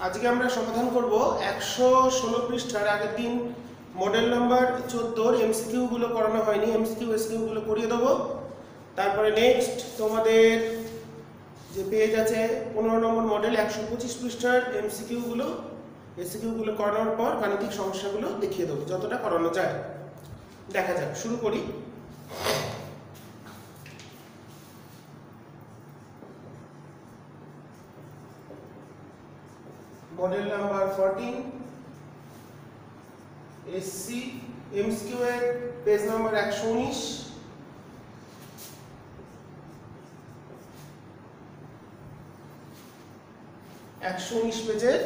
আজকে আমরা সমাধান করব 116 পৃষ্ঠার আগের দিন মডেল নাম্বার 14 এমসিকিউ গুলো করানো হয়নি, এমসিকিউ এসকিউ গুলো করিয়ে দেবো। তারপরে নেক্সট তোমাদের যে পেজ আছে 15 নম্বর মডেল 125 পৃষ্ঠার এমসিকিউ গুলো এসকিউ গুলো করানোর পর গাণিতিক সমস্যাগুলো দেখিয়ে দেবো যতটা করানো যায়। দেখা যাক, শুরু করি। মডেল নাম্বার 14 এসসি এমসিকিউ এর পেজ নাম্বার 119। পেজের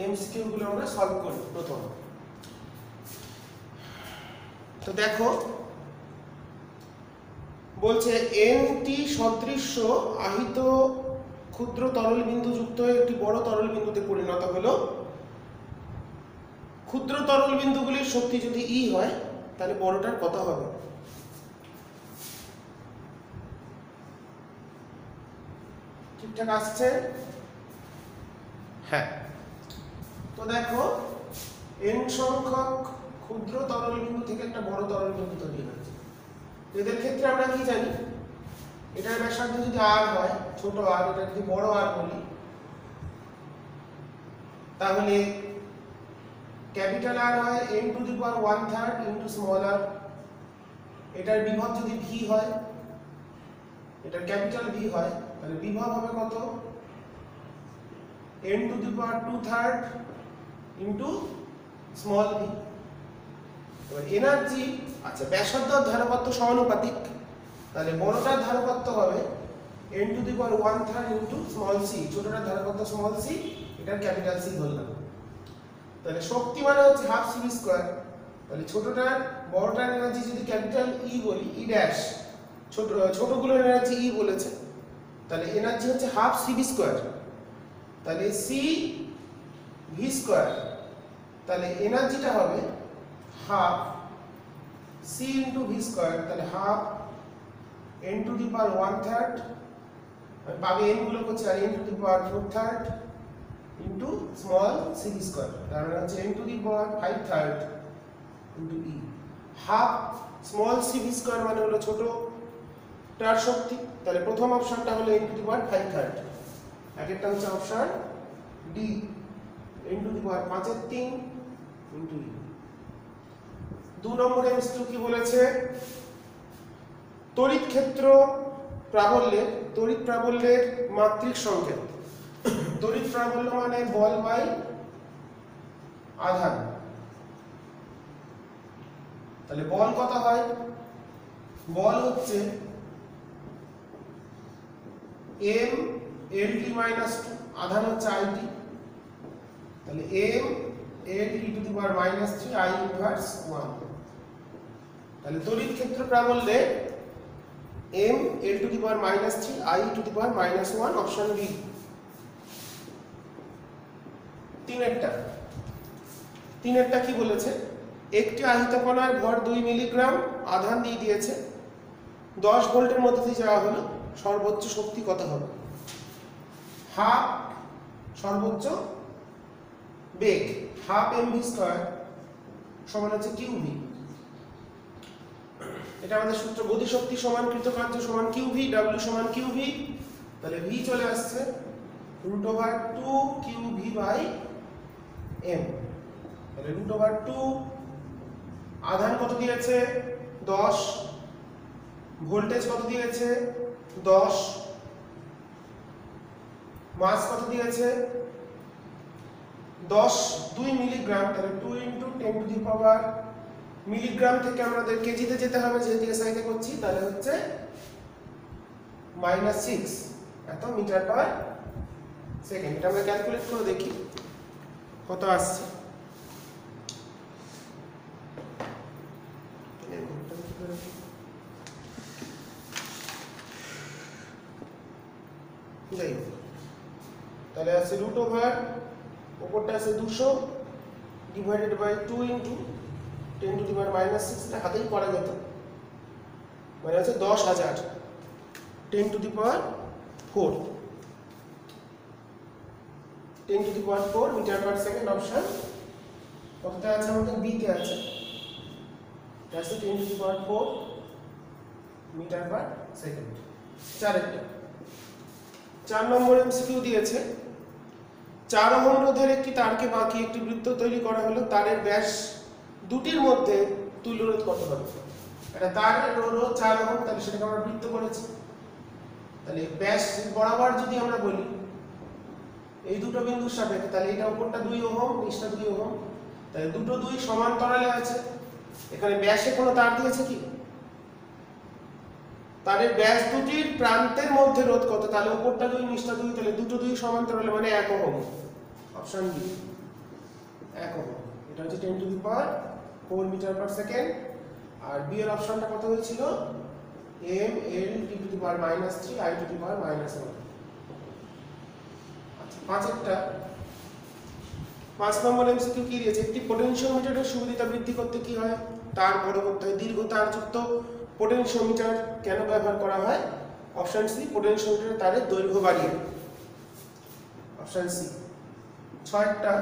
এমসিকিউ গুলো আমরা সলভ করি প্রথম। তো দেখো বলছে এনটি সদৃশ্য আহিত ক্ষুদ্র তরল বিন্দু যুক্ত একটি বড় তরল বিন্দুতে পরিণত হলো। ক্ষুদ্র তরল বিন্দুগুলির শক্তি যদি ই হয় তাহলে বড়টার কত হবে? ঠিকঠাক আসছে? হ্যাঁ। তো দেখো এন সংখ্যক ক্ষুদ্র তরল বিন্দু থেকে একটা বড় তরল বিন্দু তৈরি হয়েছে। এদের ক্ষেত্রে আমরা কি জানি, এটার ব্যাসার্ধ যদি আর হয়, ছোট আর, এটা যদি বড় আর বলি, তাহলে ক্যাপিটাল আর হয় n to the power 1/3 into small R. এটার বিভব যদি v হয়, এটার ক্যাপিটাল v হয়, তাহলে বিভব হবে কত? n to the power 2/3 into small v। এবার এনার্জি, আচ্ছা ব্যাসার্ধ আর ধারকত্ব সমানুপাতিক, তাহলে বড়টার ধারকত্ব হবে n to the power 1/3 into small c, ছোটটার ধারকত্ব স্মল c, এটার ক্যাপিটাল c ধরলাম। তাহলে শক্তি মানে হচ্ছে হাফ c v স্কয়ার। তাহলে ছোটটার বড়টার এনার্জি যদি ক্যাপিটাল E বলি, E ড্যাশ, ছোটগুলোর এনার্জি E বলেছে, তাহলে এনার্জি হচ্ছে হাফ c v স্কয়ার। তাহলে c v স্কয়ার, তাহলে এনার্জিটা হবে half c into v square, তাহলে half n to the power 1/3, পাবে n গুলো করছে আর n to the power 4/3 into small c v square, তার মানে হচ্ছে n to the power 5/3 into e। Half small c v square মানে হলো ছোটটার শক্তি, তাহলে প্রথম অপশনটা হলো n টু দি পাওয়ার 5/3, একটা হচ্ছে option D n to the power 5/3 into e। 2 number MCQ কি বলেছে? তড়িৎ ক্ষেত্র প্রাবল্যের, তড়িৎ প্রাবল্যের মাত্রিক সংকেত। তড়িৎ প্রাবল্য মানে বল বাই আধান। তাহলে বল কত হয়? বল হচ্ছে m lt minus 2, আধান হচ্ছে it, তাহলে m lt to the power minus 3 I inverse 1। তাহলে তড়িৎ ক্ষেত্র প্রাবল্যে m l to the power minus 3 I to the power minus 1, option B. তিনেরটা কি বলেছে? একটি আহিত কণার ভর 2 মিলিগ্রাম, আধান দিয়ে দিয়েছে, 10 ভোল্টের মধ্যে দিয়ে যাওয়া হলো, সর্বোচ্চ শক্তি কত হবে? হাফ সর্বোচ্চ বেগ, হাফ mv স্কয়ার সমান হচ্ছে qv। এটা আমাদের সূত্র, গতিশক্তি সমান কৃতকার্য সমান qv, w সমান qv। তাহলে v চলে আসছে √2 qv বাই m। তাহলে √2, আধান কত দিয়েছে? 10, ভোল্টেজ কত দিয়েছে? 10, মাস কত দিয়েছে? 2 মিলিগ্রাম, তাহলে 2 into 10 to the power, milligram থেকে আমাদের কেজিতে যেতে হবে যেহেতু এসআইতে করছি, তাহলে হচ্ছে -6 এত মিটার পার সেকেন্ড। এটা আমরা ক্যালকুলেট করে দেখি কত আসছে। যাই হোক, তাহলে আছে √, উপরটা আছে 200 divided by 2 into 10 to the power -6, এটা হাতেই করা যেত, মানে হচ্ছে 10,000 10 to the power 4। 10 to the power 4 metre per second option কতটা আছে আমাদের বি তে আছে that's 10 to the power 4 metre per second চারেরটা 4 নম্বর এমসিকিউ দিয়েছে 4 ওহম রোধের একটি তারকে বাঁকিয়ে একটি বৃত্ত তৈরি করা হলো তারের ব্যাস দুটির মধ্যে তুল্য রোধ কত হবে এটা তারের রোধ 4 ওহম তাহলে সেটাকে আমরা বৃত্ত করেছি তাহলে ব্যাস বরাবর যদি আমরা বলি এই দুটো বিন্দুর সাপেক্ষে তাহলে এটা উপরটা 2 ওহম নিচটা 2 ওহম তাহলে দুটো 2 সমান্তরালে আছে এখানে ব্যাসে কোনো তার দিয়েছে কি তারের ব্যাস দুটির প্রান্তের মধ্যে রোধ কত তাহলে উপরটা 2 নিচটা 2 তাহলে দুটো 2 সমান্তরালে মানে 1 ওহম অপশন বি 1 ওহম এটা হচ্ছে 10 to the power 4 metre per second আর বি এর অপশনটা কত হয়েছিল m l t to the power -3 i to the power -1 আচ্ছা পাঁচেরটা 5 নম্বর এমসিকিউ কি দিয়েছে একটি পোটেনশিওমিটারের সুবিধা বৃদ্ধি করতে কি হয় তার বড় করতে হয় দীর্ঘ তারযুক্ত পোটেনশিওমিটার কেন ব্যবহার করা হয় অপশন সি পোটেনশিওমিটারের তারের দৈর্ঘ্য বাড়িয়ে অপশন সি 6টা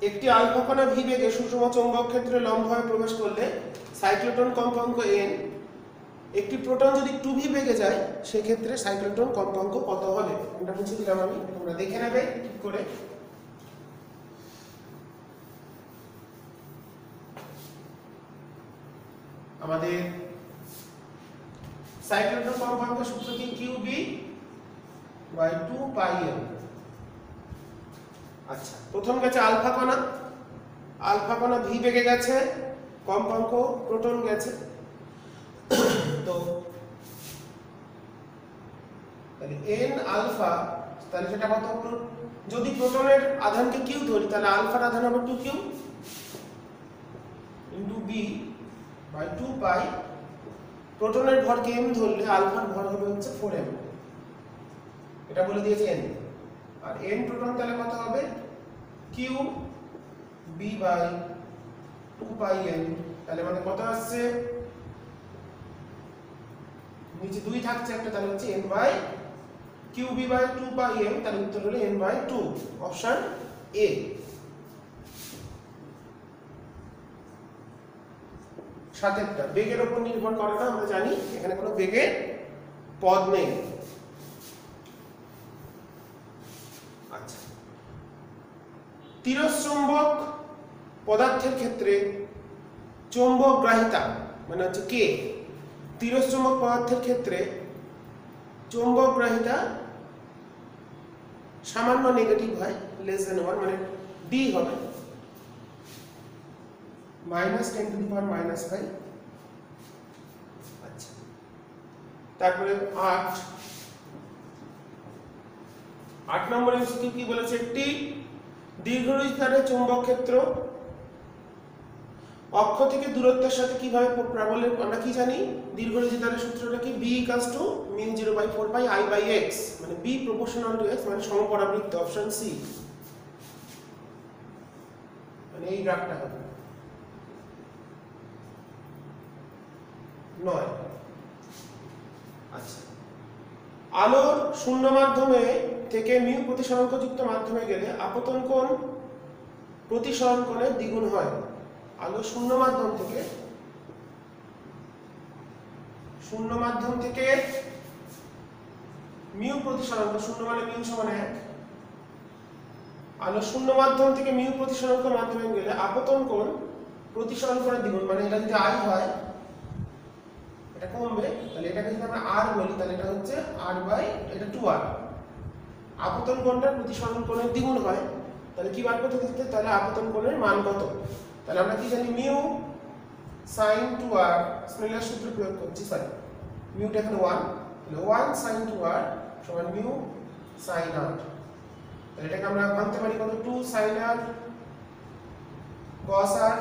একটি আলফা কণা ভি বেগে সুষম চৌম্বক ক্ষেত্রে লম্ব হয়ে প্রবেশ করলে সাইক্লোট্রন কম্পাঙ্ক n একটি প্রোটন যদি 2v বেগে যায় সেই ক্ষেত্রে সাইক্লোট্রন কম্পাঙ্ক কত হবে এটা বুঝিয়ে দিলাম আমি তোমরা দেখে নেবে ঠিক করে আমাদের সাইক্লোট্রন কম্পাঙ্ক সূত্র কি qb বাই 2 পাই m আচ্ছা প্রথম গেছে আলফা কণা ভি বেগে গেছে কম্পাঙ্ক প্রোটন গেছে তো তাহলে n আলফা তাহলে সেটা কত যদি প্রোটনের আধানকে q ধরি তাহলে আলফার আধান হবে 2q ইনটু b বাই 2 পাই প্রোটনের ভরকে m ধরলে আলফার ভর হবে হচ্ছে 4m এটা বলে দিয়েছে n আর n প্রোটন তাহলে কত হবে q b by 2 pi m তাহলে মানে কত আসছে নিচে 2 থাকছে একটা তাহলে হচ্ছে n by qb by 2 pi m তাহলে উত্তর হলো n বাই 2 অপশন এ সাতেরটা বেগের উপর নির্ভর করে না আমরা জানি এখানে কোনো বেগের পদ নেই আচ্ছা তিরস্চৌম্বক পদার্থের ক্ষেত্রে চৌম্বক গ্রাহিতা মানে হচ্ছে কে তিরস্চৌম্বক পদার্থের ক্ষেত্রে চৌম্বক গ্রাহিতা সামান্য নেগেটিভ হয় লেস দেন 1 মানে d হবে -10 টু দি পাওয়ার -5 আচ্ছা তারপরে 8 নম্বর এমসিকিউ কি বলেছে একটি দীর্ঘরোধী তারের চৌম্বক ক্ষেত্র অক্ষ থেকে দূরত্বের সাথে কিভাবে প্রাবল্যের আমরা কি জানি দীর্ঘরোধী তারের সূত্রটা কি b = μ0/4 পাই i/x মানে b প্রপোর্শনাল টু x মানে সমপরাবৃত্ত অপশন সি মানে এই গ্রাফটা হবে 9 আচ্ছা আলোর শূন্য মাধ্যমে থেকে মিউ প্রতিসরাঙ্ক যুক্ত মাধ্যমে গেলে আপতন কোণ প্রতিসরণ কোণের দ্বিগুণ হয় আলো শূন্য মাধ্যম থেকে মিউ প্রতিসরাঙ্ক শূন্য মানে মিউ সমান 1 আলো শূন্য মাধ্যম থেকে মিউ প্রতিসরাঙ্ক মাধ্যমে গেলে আপতন কোণ প্রতিসরণ কোণের দ্বিগুণ মানে এটা যদি i হয় এটা কমবে তাহলে এটাকে যদি আমরা r বলি তাহলে এটা হচ্ছে r বাই এটা 2r আপতন কোণটা প্রতিসরণ কোণের দ্বিগুণ হয় তাহলে কি বার করতে দিতে তাহলে আপতন কোণের মান কত তাহলে আমরা কি জানি মিউ sin 2r স্নেলের সূত্র প্রয়োগ করছি সরি মিউটা এখানে 1 তাহলে 1 sin 2r সমান মিউ sin r তাহলে এটাকে আমরা ভাঙতে পারি কত 2 sin r cos r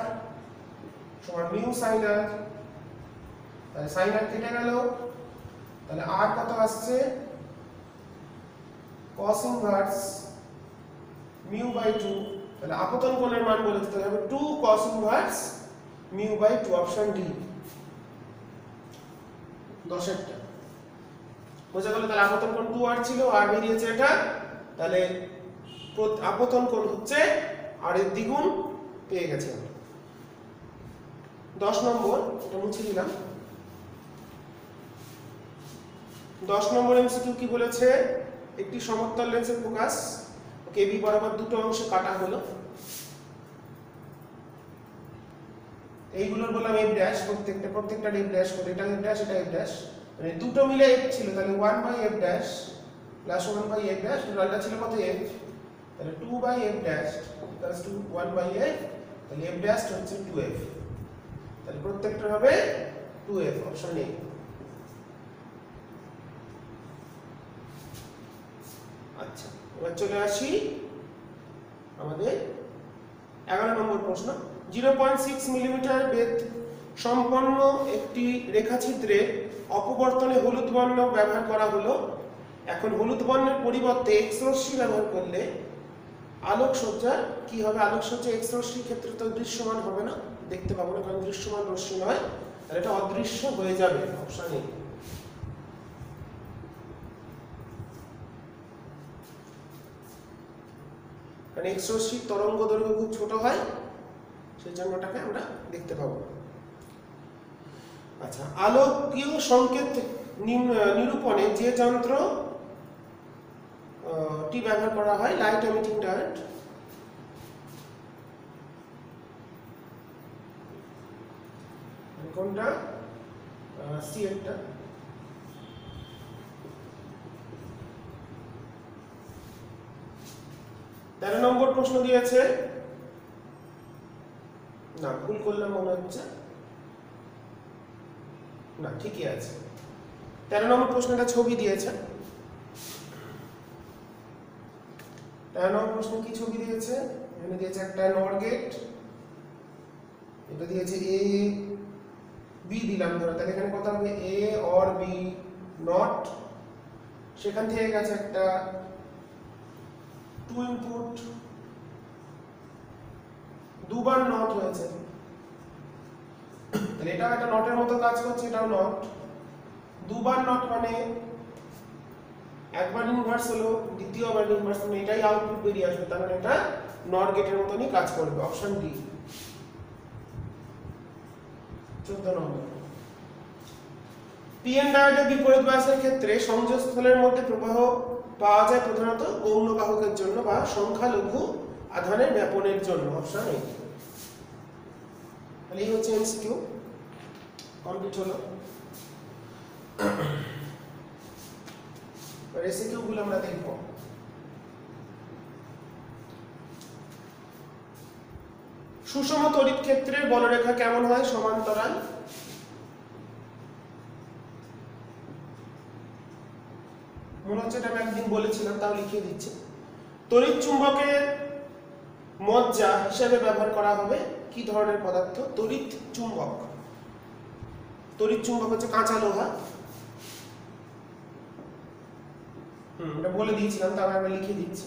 সমান মিউ sin r তাহলে sin r কেটে গেল তাহলে r কত আসছে cos ইনভার্স মিউ বাই 2 তাহলে আপতন কোণের মান বলে দিতে হবে 2 cos inverse mu by 2 option D 10 এরটা বোঝা গেল তাহলে আপতন কোণ 2r ছিল আর বেরিয়েছে এটা তাহলে আপতন কোণ হচ্ছে আর এর দ্বিগুণ পেয়ে গেছে। 10 নম্বর, এটা মুছে দিলাম। 10 নম্বর এমসিকিউ কি বলেছে, একটি সমতল লেন্সের ফোকাস কেবি বরাবর দুটো অংশে কাটা হলো। এইগুলোর বললাম এফ ড্যাশ, প্রত্যেকটা এফ ড্যাশ করে, এটা এফ ড্যাশ এটা এফ ড্যাশ, মানে দুটো মিলে এফ ছিল, তাহলে 1/f dash plus 1/f dash, টোটালটা ছিল কত এফ, তাহলে 2/f ড্যাশ প্লাস 1/f, তাহলে এফ ড্যাশ হচ্ছে 2f, তাহলে প্রত্যেকটা হবে 2f, অপশন এ। আচ্ছা, এবার চলে আসি আমাদের 11 নম্বর প্রশ্ন। 0.6 মিলিমিটার বেধ সম্পন্ন একটি রেখাচিত্রে অপবর্তনে হলুদ বর্ণ ব্যবহার করা হলো। এখন হলুদ বর্ণের পরিবর্তে এক্স রশ্মি ব্যবহার করলে আলোকসজ্জা কি হবে? আলোকসজ্জা এক্স রশ্মির ক্ষেত্রে তো দৃশ্যমান হবে না, দেখতে পাবো না, কারণ দৃশ্যমান রশ্মি নয়, তাহলে এটা অদৃশ্য হয়ে যাবে, অপশন এ। কারণ এক্স রশ্মির তরঙ্গ দৈর্ঘ্য খুব ছোট হয়, সেই জন্য ওটাকে আমরা দেখতে পাবো। আচ্ছা, আলোকীয় সংকেত নিরূপণে যে যন্ত্র টি ব্যবহার করা হয়, লাইট এমিটিং ডায়োড, কোনটা? সি একটা। তেরো নম্বর প্রশ্ন দিয়েছে, না ভুল করলাম মনে হচ্ছে, না ঠিকই আছে। 13 নম্বর প্রশ্নটা ছবি দিয়েছে। 13 নম্বর প্রশ্ন কি ছবি দিয়েছে? এখানে দিয়েছে একটা নর গেট, এটা দিয়েছে এ বি দিলাম ধরো, তাহলে এখানে কত হবে? এ অর বি নট, সেখান থেকে গেছে একটা 2 ইনপুট, দুবার নট হয়েছে, তাহলে এটা একটা নটের মতো কাজ করছে, এটাও নট, দুবার নট মানে একবার ইনভার্স হলো, দ্বিতীয়বার ইনভার্স মানে এটাই আউটপুট বেরিয়ে আসবে, তার মানে এটা নট গেটের মতনই কাজ করবে, অপশন ডি। 14 নম্বর, পিএন ডায়োডের বিপরীত বায়াসের ক্ষেত্রে সংযোগস্থলের মধ্যে প্রবাহ পাওয়া যায় প্রধানত গৌণ বাহকের জন্য বা সংখ্যালঘু আধানের ব্যাপনের জন্য, অপশন এ। তাহলে এই হচ্ছে এমসিকিউ কমপ্লিট হলো। এমসিকিউ গুলো আমরা দেখব। সুষম তড়িৎ ক্ষেত্রের বলরেখা কেমন হয়? সমান্তরাল। মনে হচ্ছে এটা আমি একদিন বলেছিলাম, তাও লিখে দিচ্ছি। তড়িৎ চুম্বকের মজ্জা হিসাবে ব্যবহার করা হবে কি ধরনের পদার্থ? তড়িৎ চুম্বক। তড়িৎ চুম্বক হচ্ছে কাঁচা লোহা। এটা বলে দিয়েছিলাম, তাও আমি লিখে দিচ্ছি।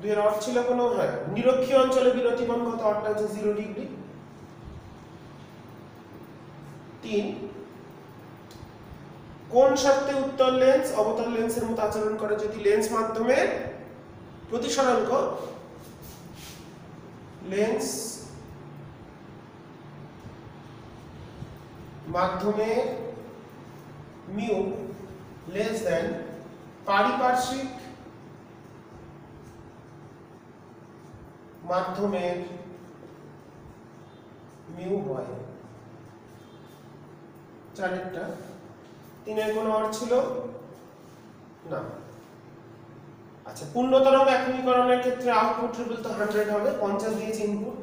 2 এর অর্থ ছিল কোনো, হ্যাঁ, নিরক্ষীয় অঞ্চলে বিরতিবন কত? অর্থ হচ্ছে 0 ডিগ্রি। 3, কোন শর্তে উত্তল লেন্স অবতল লেন্সের মতো আচরণ করে যদি লেন্স মাধ্যমের প্রতিসরাঙ্ক লেন্স মাধ্যমে মিউ লেস দেন পারিপার্শ্বিক মাধ্যমের মিউ হয়। 4টা। 3 এর কোনো অর্থ ছিল না। আচ্ছা, পূর্ণ তরঙ্গ একীকরণের ক্ষেত্রে আউটপুট লেভেল তো 100 হবে, 50 দিয়েছে ইনপুট।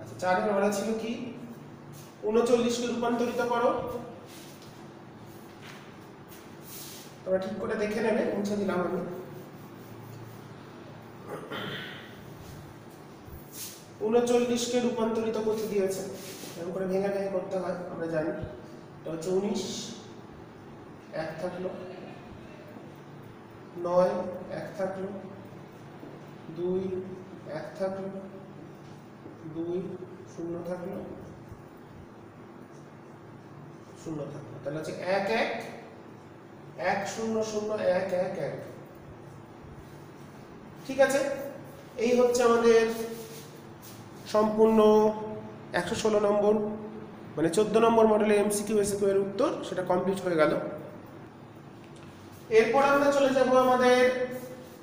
আচ্ছা, 4 এর অর্থ ছিল কি? 39 কে রূপান্তরিত করো। তোমরা ঠিক করে দেখে নেবে, মুছে দিলাম আমি। 39 কে রূপান্তরিত করতে দিয়েছে, এরকম করে ভেঙে ভেঙে করতে হয়, আমরা জানি। এটা হচ্ছে 19, 1 থাকলো, 9 1 থাকলো, 2 1 থাকলো, 2 0 থাকলো, 0 থাকলো, তাহলে হচ্ছে 1 1 1001111। ঠিক আছে, এই হচ্ছে আমাদের সম্পূর্ণ 116 নম্বর মানে 14 নম্বর মডেলের এমসিকিউ এসকিউ এর উত্তর, সেটা কমপ্লিট হয়ে গেল। এরপর আমরা চলে যাব আমাদের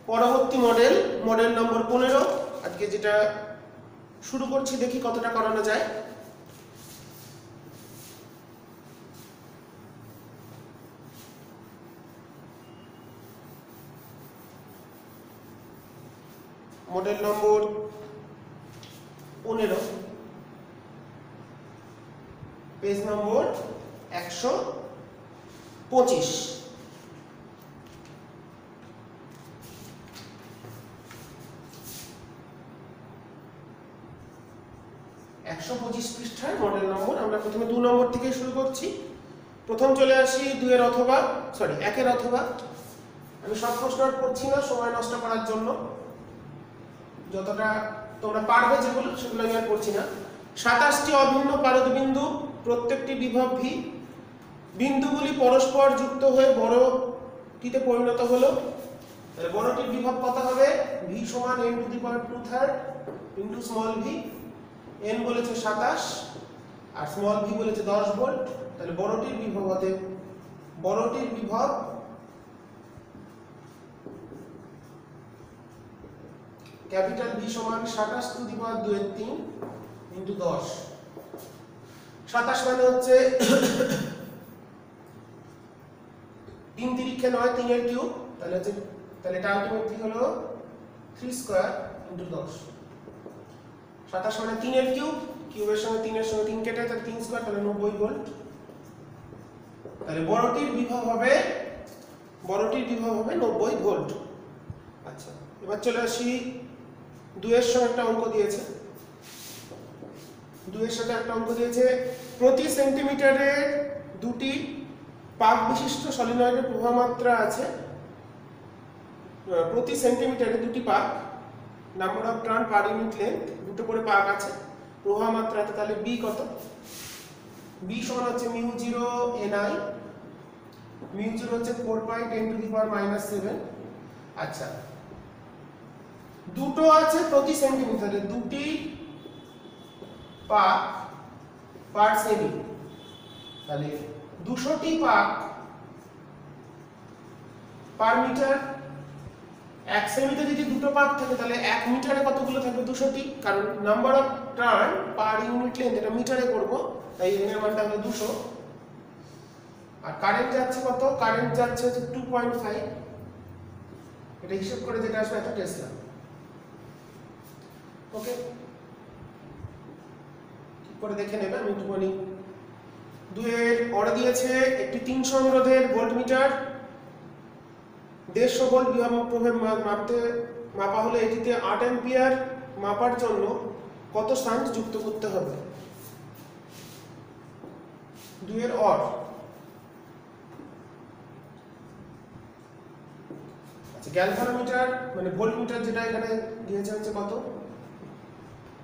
পরবর্তী মডেল, মডেল নম্বর 15। আজকে যেটা শুরু করছি, দেখি কতটা করানো যায়। মডেল নম্বর 15, পেজ নম্বর 125। পৃষ্ঠার মডেল নম্বর। আমরা প্রথমে 2 নম্বর থেকে শুরু করছি। প্রথম চলে আসি 2-এর অথবা 1-এর অথবা। আমি সব প্রশ্ন আর করছি না সময় নষ্ট করার জন্য, যতটা তোমরা পারবে যেগুলো সেগুলো আমি আর করছি না। 27টি অভিন্ন পারদবিন্দু, প্রত্যেকটি বিভব ভি। বিন্দুগুলি পরস্পর যুক্ত হয়ে বড়টিতে পরিণত হলো। তাহলে বড়টির বিভব কত হবে? ভি সমান n⁻² into small V. n বলেছে 27 আর স্মল ভি বলেছে 10 ভোল্ট। তাহলে বড়টির বিভব ক্যাপিটাল ভি সমান 27⁻²³ ইন্টু 10। 27 মানে হচ্ছে 3 তিরিক্ষে 9, 3 এর কিউব। তাহলে এটা আলটিমেটলি হলো 3 স্কয়ার ইন্টু 10। 27 মানে 3 এর কিউব, কিউবের সঙ্গে 3 এর সঙ্গে 3 কেটে তাহলে 3 স্কয়ার, তাহলে 90 ভোল্ট। তাহলে বড়টির বিভব হবে 90 ভোল্ট। আচ্ছা, এবার চলে আসি 2-এর সঙ্গে একটা অঙ্ক দিয়েছে। 2-এর সাথে একটা অঙ্ক দিয়েছে, প্রতি সেন্টিমিটারে 2টি পাক বিশিষ্ট সলিনয়েডের প্রবাহ মাত্রা আছে। প্রতি সেন্টিমিটারে 2টি পাক, number of turn per unit length, দুটো করে পাক আছে, প্রবাহ মাত্রা আছে। তাহলে বি কত? বি সমান হচ্ছে μ0 ni, μ0 হচ্ছে 4/10⁻⁷। আচ্ছা, দুটো আছে প্রতি সেন্টিমিটারে, 2টি পাক পার সেমি। তাহলে 200টি পাক পার মিটার। 1 সেমিতে যদি দুটো পাক থাকে তাহলে 1 মিটারে কতগুলো থাকবে? 200টি। কারণ number of turn per unit length এটা মিটারে করব, তাই এর মানটা হলো 200। আর কারেন্ট যাচ্ছে কত? কারেন্ট যাচ্ছে 2.5। এটা হিসাব করে যেটা আসবে এটা টেসলা। ওকে, ঠিক করে দেখে নেবে। আমি একটুখানি 2-এর অর্ডার দিয়েছে, একটি 300 ওহম রোধের ভোল্টমিটার 150 ভোল্ট বিভব প্রভাব মাপা হলে এটিতে 8 অ্যাম্পিয়ার মাপার জন্য কত শান্ট যুক্ত করতে হবে? 2-এর অর। আচ্ছা, গ্যালভানোমিটার মানে ভোল্টমিটার যেটা এখানে দিয়েছে হচ্ছে কত?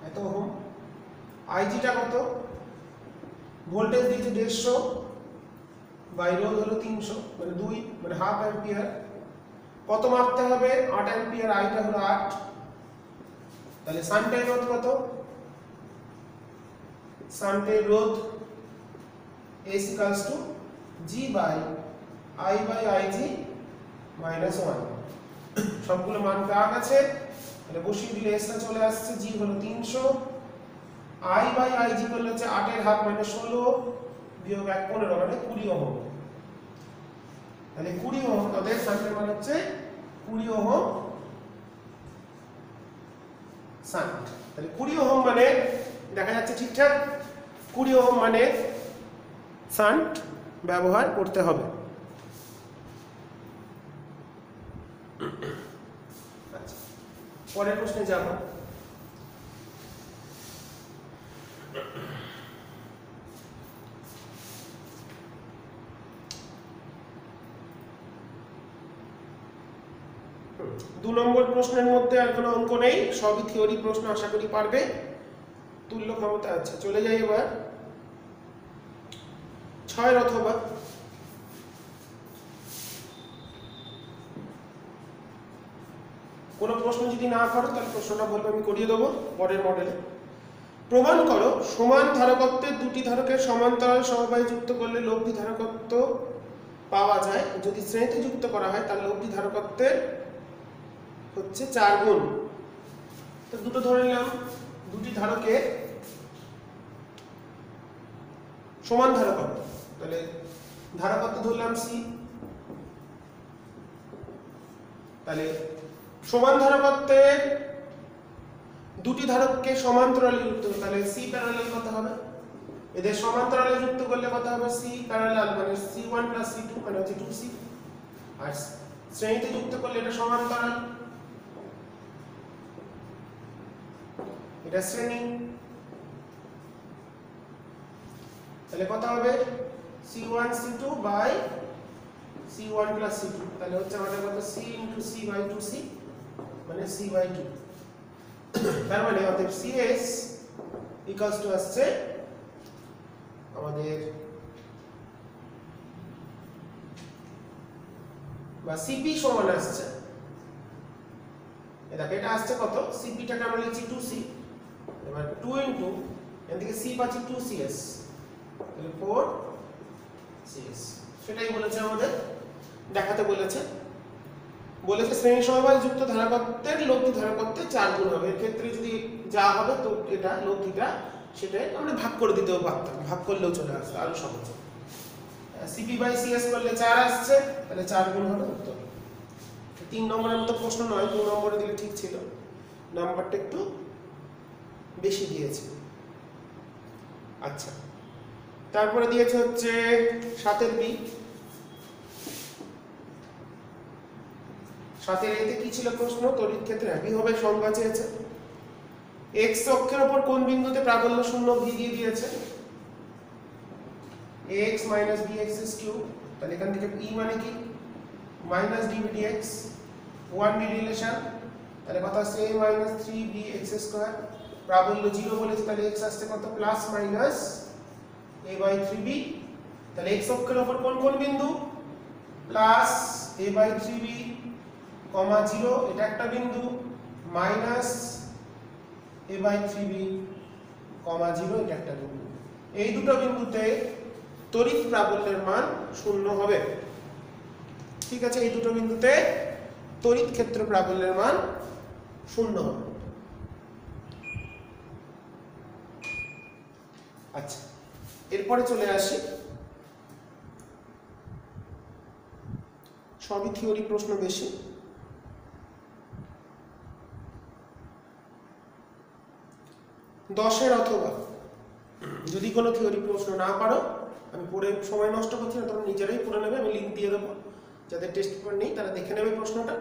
এত ওহম। আইজিটা কত? ভোল্টেজ দিয়েছে 150 বাই রোধ হলো 300 মানে 2 মানে হাফ অ্যাম্পিয়ার। কত মাপতে হবে? 8 অ্যাম্পিয়ার, আইটা হলো 8। তাহলে শান্টের রোধ কত? শান্টের রোধ S = G by I by IG -1। সবগুলো মান পাওয়া গেছে, তাহলে বসিয়ে দিলে S টা চলে আসছে, G হলো 300, I বাই IG করলে হচ্ছে 8 এর হাফ মানে 16 বিয়োগ 1 15 মানে 20 ওহম। তাহলে 20 ওহম, তাদের শান্টের মান হচ্ছে 20 ওহম শান্ট। তাহলে 20 ওহম মানে দেখা যাচ্ছে ঠিকঠাক, 20 ওহম মানে শান্ট ব্যবহার করতে হবে। আচ্ছা, পরের প্রশ্নে যাব। দু নম্বর প্রশ্নের মধ্যে আর কোনো অঙ্ক নেই, সবই থিওরি প্রশ্ন, আশা করি পারবে। তুল্য ক্ষমতা। আচ্ছা, চলে যাই এবার 6-এর অথবা। কোনো প্রশ্ন যদি না করো তাহলে প্রশ্নটা বলবো, আমি করিয়ে দেবো পরের মডেলে। প্রমাণ করো সমান ধারকত্বের দুটি ধারকের সমান্তরাল সমবায় যুক্ত করলে লব্ধি ধারকত্ব পাওয়া যায়। যদি শ্রেণীতে যুক্ত করা হয় তাহলে লব্ধি ধারকত্বের হচ্ছে 4 গুণ। তো দুটো ধরে নিলাম, দুটি ধারকের সমান ধারকত্ব, তাহলে ধারকত্ব ধরলাম সি। তাহলে সমান ধারকত্বের দুটি ধারককে সমান্তরালে যুক্ত, তাহলে সি প্যারালাল কত হবে? এদের সমান্তরালে যুক্ত করলে কত হবে? সি প্যারালাল মানে c1 + c2 মানে হচ্ছে 2c। আর শ্রেণীতে যুক্ত করলে এটা সমান্তরাল, এটা শ্রেণী, তাহলে কত হবে? c1 c2 by c1 + c2, তাহলে হচ্ছে আমাদের কত? c * c / 2c মানে c/2। তার মানে অতএব cs ইকুয়ালস টু আসছে আমাদের বা cp সমান আসছে, দেখো এটা আসছে কত? cp টাকে আমরা লিখছি 2c, এবার 2 ইনটু এখান থেকে c পাচ্ছি 2cs, তাহলে 4cs। সেটাই বলেছে আমাদের, দেখাতে বলেছে। বলেছে শ্রেণী সমবায় যুক্ত ধারকত্বের লব্ধি ধারকত্বের 4 গুণ হবে। এর ক্ষেত্রে যদি যা হবে তো এটা লব্ধিটা সেটা আমরা ভাগ করে দিতেও পারতাম, ভাগ করলেও চলে আসতো, আরো সহজ। cp/cs করলে 4 আসছে, তাহলে 4 গুণ হবে উত্তর। 3 নম্বরের মতো প্রশ্ন নয়, 2 নম্বরে দিলে ঠিক ছিল, নাম্বারটা একটু বেশি দিয়েছে। আচ্ছা, তারপরে দিয়েছে হচ্ছে 7 বি। 7 এতে কি ছিল প্রশ্ন? তড়িৎ ক্ষেত্রে বিভবের সংজ্ঞা চেয়েছে। x অক্ষের উপর কোন বিন্দুতে প্রাবল্য শূন্য v দিয়ে দিয়েছে? ax - bx3, তাহলে এখান থেকে e মানে কি? -dv/dx, 1d রিলেশন, তাহলে কত আসছে? a - 3bx2। প্রাবল্য 0 বলেছে, তাহলে x আসছে কত? +/a/3b। তাহলে x অক্ষের উপর কোন কোন বিন্দু? +a/3b, 0 এটা একটা বিন্দু, -a/3b, 0 এটা একটা বিন্দু। এই দুটো বিন্দুতে তড়িৎ প্রাবল্যের মান 0 হবে। ঠিক আছে, এই দুটো বিন্দুতে তড়িৎ ক্ষেত্র প্রাবল্যের মান 0 হবে। আচ্ছা, এরপরে চলে আসি, সবই থিওরি প্রশ্ন বেশি। 10 অথবা, যদি কোনো থিওরি প্রশ্ন না পারো, আমি পড়ে সময় নষ্ট করছি না, তোমরা নিজেরাই পড়ে নেবে, আমি লিঙ্ক দিয়ে দেবো, যাদের টেস্ট পেপার নেই তারা দেখে নেবে প্রশ্নটা।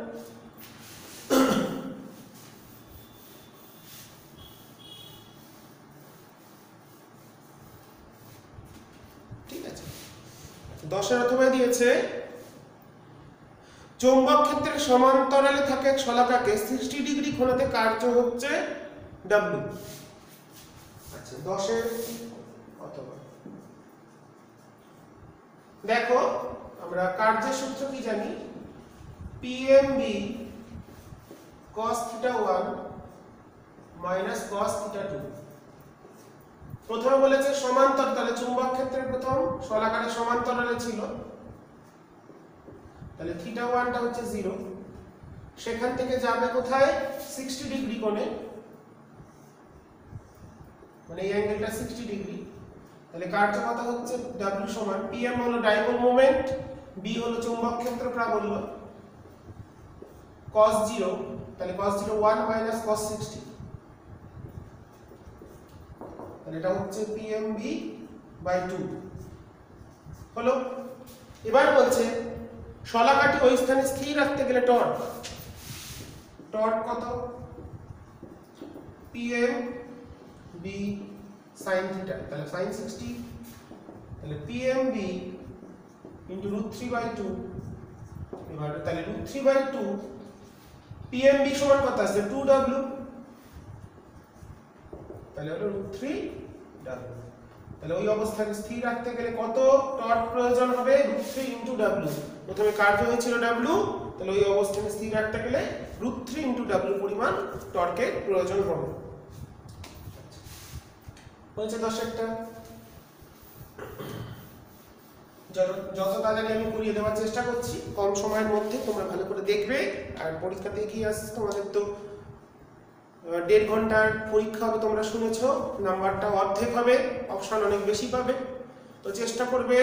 ঠিক আছে, 10 অথবা দিয়েছে চৌম্বক ক্ষেত্রের সমান্তরালে থাকা এক শলাকাকে 60 ডিগ্রি ঘোরাতে কার্য হচ্ছে W। আচ্ছা, 10 অথবা দেখো, আমরা কার্যের সূত্র কি জানি? PMB cos θ1 minus cos θ2। প্রথমে বলেছে সমান্তর, তাহলে চুম্বক ক্ষেত্রের প্রথম শলাকাটা সমান্তরালে ছিল, তাহলে θ1 টা হচ্ছে 0, সেখান থেকে যাবে কোথায়? 60 ডিগ্রি কোণে, মানে এই অ্যাঙ্গেলটা 60 ডিগ্রি। তাহলে কার্যকতা হচ্ছে W সমান PM হলো ডাইপোল মোমেন্ট, B হলো চৌম্বক ক্ষেত্র প্রাবল্য, cos 0, তাহলে cos 0 1 minus cos 60, তাহলে এটা হচ্ছে PMB/2 হলো। এবার বলছে শলাকাটি ওই স্থানে স্থির রাখতে গেলে টর্ক কত? PMB sin θ, তাহলে sin 60, তাহলে PMB into √3/2, এবার তাহলে √3/2 PMB সমান কত আসছে? 2W, তাহলে হলো √3W, তাহলে ওই অবস্থানে স্থির রাখতে গেলে কত টর্ক প্রয়োজন হবে √3 * w। প্রথমে কার্য হয়েছিল w, তাহলে ওই অবস্থানে স্থির রাখতে গেলে √3 * w পরিমাণ টর্কের প্রয়োজন হবে। বলছে দর্শকটা যত তাড়াতাড়ি আমি করিয়ে দেওয়ার চেষ্টা করছি, কম সময়ের মধ্যে তোমরা ভালো করে দেখবে। আর পরীক্ষাতে কি আসছে তোমাদের তো 1.5 ঘন্টার পরীক্ষা হবে, তোমরা শুনেছো, নাম্বারটা অর্ধেক হবে, অপশন অনেক বেশি পাবে। তো চেষ্টা করবে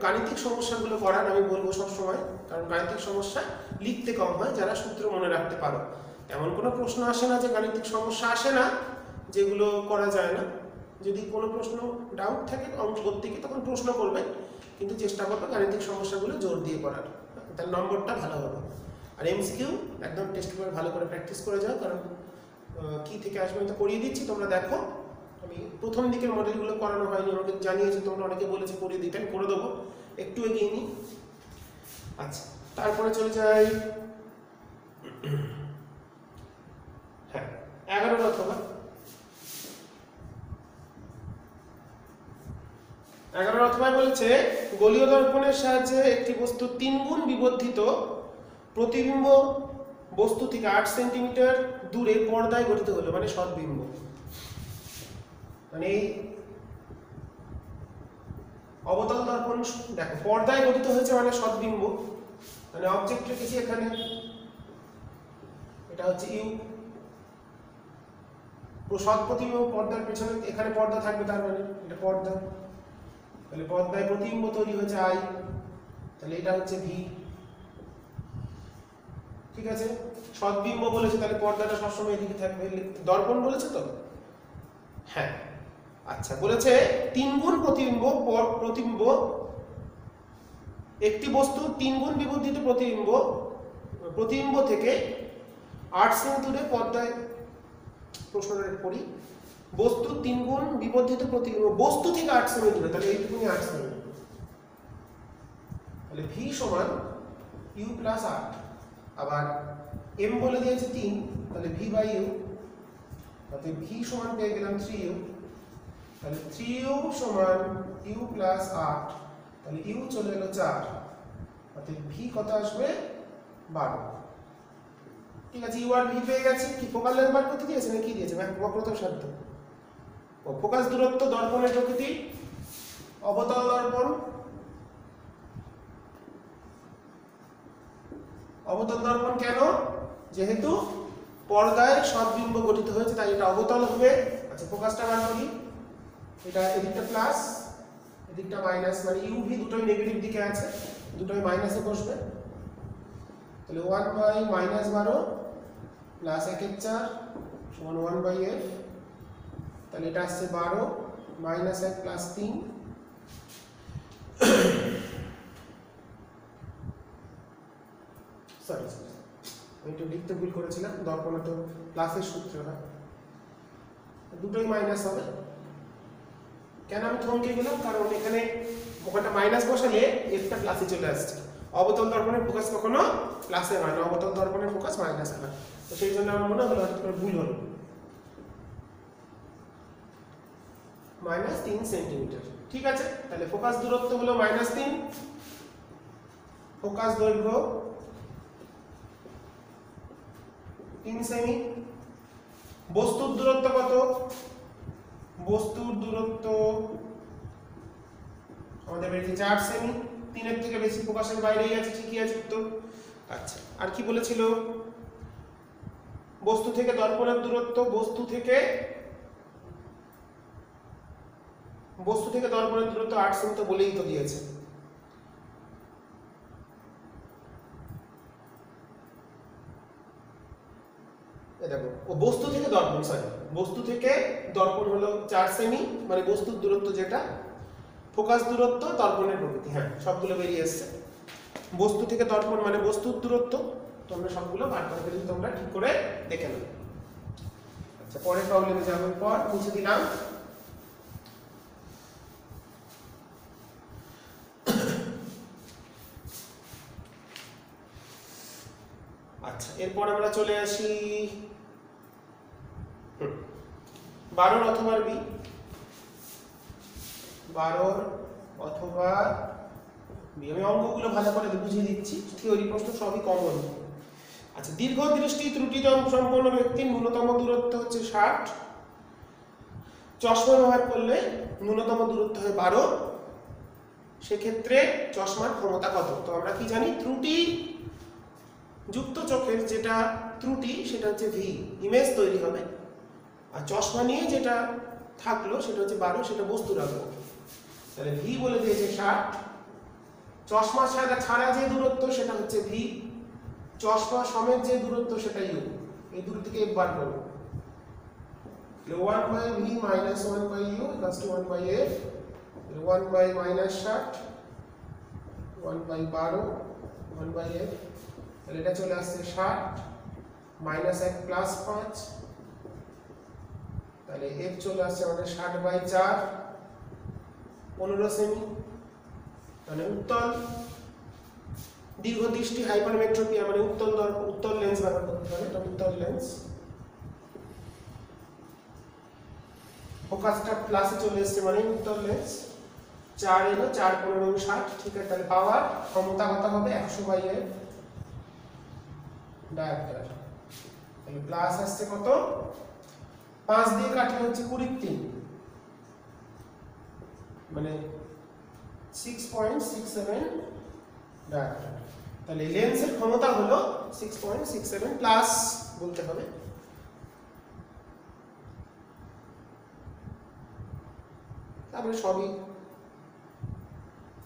গাণিতিক সমস্যাগুলো করার, আমি বলবো সব সময়, কারণ গাণিতিক সমস্যা লিখতে কম হয় যারা সূত্র মনে রাখতে পারো। এমন কোনো প্রশ্ন আসে না যে গাণিতিক সমস্যা আসে না যেগুলো করা যায় না। যদি কোনো প্রশ্ন ডাউট থাকে অঙ্ক করতে গিয়ে তখন প্রশ্ন করবে, কিন্তু চেষ্টা করবে গাণিতিক সমস্যাগুলো জোর দিয়ে করার, তার নম্বরটা ভালো হবে। আর এমসিকিউ একদম টেস্ট পেপার ভালো করে প্র্যাকটিস করে যাও, কারণ কি থেকে আসবে আমি তো করিয়ে দিচ্ছি, তোমরা দেখো। আমি প্রথম দিকের মডেলগুলো করানো হয়নি, আমাকে জানিয়েছি, তোমরা অনেকে বলেছে করিয়ে দিতে, আমি করে দেবো, একটু এগিয়ে নিই। আচ্ছা, তারপরে চলে যাই 11 অথবা 11 অথবা বলেছে গোলীয় দর্পণের সাহায্যে একটি বস্তু 3 গুণ বিবর্ধিত প্রতিবিম্ব বস্তু থেকে 8 সেন্টিমিটার দূরে পর্দায় গঠিত হলো, মানে সদ্বিম্ব। মানে এই অবতল দর্পণ দেখো পর্দায় গঠিত হয়েছে মানে সদ্বিম্ব, মানে অবজেক্ট রেখেছি এখানে, এটা হচ্ছে ইউ। সৎ প্রতিবিম্ব পর্দার পেছনে এখানে পর্দা থাকবে, তার মানে এটা পর্দা, তাহলে পর্দায় প্রতিবিম্ব তৈরি হয়েছে আই, তাহলে এটা হচ্ছে ভি। ঠিক আছে, সদ্বিম্ব বলেছে, তাহলে পর্দাটা সবসময় এদিকে থাকবে। দর্পণ বলেছে তো, হ্যাঁ। আচ্ছা, বলেছে 3 গুণ প্রতিবিম্ব একটি বস্তু 3 গুণ বিবর্ধিত প্রতিবিম্ব থেকে 8 সেমি দূরে পর্দায়, প্রশ্নটা পড়ি, বস্তু 3 গুণ বিবর্ধিত প্রতিবিম্ব বস্তু থেকে 8 সেমি দূরে, তাহলে এইটুকুনি 8 সেমি, তাহলে ভি সমান ইউ প্লাস 8। আবার এম বলে দিয়েছে 3, তাহলে ভি বাই ইউ, তাহলে ভি সমান পেয়ে গেলাম 3u, তাহলে 3u সমান ইউ প্লাস 8, তাহলে ইউ চলে এলো 4, অর্থাৎ ভি কত আসবে 12। ঠিক আছে, ইউ আর ভি পেয়ে গেছে। কি ফোকাল লেন্থ বার করতে দিয়েছে না কি দিয়েছে, বক্রতার সাধ্য ও ফোকাস দূরত্ব, দর্পণের প্রকৃতি, অবতল দর্পণ, অবতল দর্পণ কেন, যেহেতু পর্দায় সদ্বিম্ব গঠিত হয়েছে তাই এটা অবতল হবে। আচ্ছা, ফোকাসটা বার করি, এটা এদিকটা প্লাস এদিকটা মাইনাস, মানে ইউ ভি দুটোই নেগেটিভ দিকে আছে, দুটোই মাইনাসে বসবে, তাহলে 1/-12 প্লাস 1/4 সমান 1/f, তাহলে এটা আসছে 12 মাইনাস 1 প্লাস 3, সরি আমি একটু লিখতে ভুল করেছিলাম, দর্পণে তো প্লাসের সূত্র হয়, দুটোই মাইনাস হবে। কেন আমি থমকে গেলাম, কারণ এখানে ওখানটা মাইনাস বসালে এফটা প্লাসে চলে আসছে। অবতল দর্পণের ফোকাস কখনো প্লাসে হয় না, অবতল দর্পণের ফোকাস মাইনাসে হয়, তো সেই জন্য আমার মনে হলো হয়তো ভুল হলো। -3 সেন্টিমিটার, ঠিক আছে। তাহলে ফোকাস দূরত্ব হলো -3, ফোকাস দৈর্ঘ্য 3 সেমি। বস্তুর দূরত্ব কত, বস্তুর দূরত্ব আমাদের বেরিয়েছে 4 সেমি, 3 এর থেকে বেশি, ফোকাসের বাইরেই আছে, ঠিকই আছে উত্তর। আচ্ছা, আর কি বলেছিল, বস্তু থেকে দর্পণের দূরত্ব, বস্তু থেকে দর্পণের দূরত্ব 8 সেমি, তো বলেই তো দিয়েছে। দেখো, ও বস্তু থেকে দর্পণ, বস্তু থেকে দর্পণ হলো 4 সেমি, মানে বস্তুর দূরত্ব যেটা, ফোকাস দূরত্ব, দর্পণের প্রকৃতি, হ্যাঁ সবগুলো বেরিয়ে এসছে। বস্তু থেকে দর্পণ মানে বস্তুর দূরত্ব, তোমরা সবগুলো বার করে ফেলি, তোমরা ঠিক করে দেখে নাও। আচ্ছা, পরের প্রবলেমে যাওয়ার পর মুছে দিলাম। আচ্ছা, এরপর আমরা চলে আসি 12 অথবা বি। 12 অথবা বি। আমি অঙ্কগুলো ভালো করে বুঝিয়ে দিচ্ছি, থিওরি প্রশ্ন সবই কমন। আচ্ছা, দীর্ঘ দৃষ্টি ত্রুটি সম্পন্ন ব্যক্তির ন্যূনতম দূরত্ব হচ্ছে 60, চশমা ব্যবহার করলে ন্যূনতম দূরত্ব হয় 12, সেক্ষেত্রে চশমার ক্ষমতা কত? তো আমরা কি জানি, ত্রুটি যুক্ত চোখের যেটা ত্রুটি সেটা হচ্ছে ভি, ইমেজ তৈরি হবে, আর চশমা নিয়ে যেটা থাকলো সেটা হচ্ছে 12, সেটা বস্তুর আলো। তাহলে ভি বলে দিয়েছে 60, চশমা ছাড়া যে দূরত্ব সেটা হচ্ছে ভি, চশমা সমেত যে দূরত্ব সেটা ইউ। এই দুটো থেকে এফ বার করবো। 1 by v minus 1 by u equals to 1 by f, 1 by minus 60, 1 by 12, 1 by f, তাহলে এটা চলে আসছে 60 মাইনাস 1 প্লাস 5, তাহলে f চলে আসছে আমাদের 60 বাই 4, 15 সেমি। মানে উত্তল দীর্ঘ দৃষ্টি হাইপারমেট্রোপি, মানে উত্তল লেন্স ব্যবহার করতে হবে, এটা উত্তল লেন্স। ফোকাসটা প্লাসে চলে এসেছে মানে উত্তল লেন্স। 4 এলো, 4 15 60, ঠিক আছে। তাহলে পাওয়ার ক্ষমতা কত হবে? 100 বাই এফ ডায়াপ্টার। তাহলে প্লাস আসছে কত? 5 দিয়ে কাটলে হচ্ছে 23, মানে 6.67 ডায়াপ্টার। তাহলে লেন্সের ক্ষমতা হলো 6.67 প্লাস বলতে হবে। তারপরে সবই।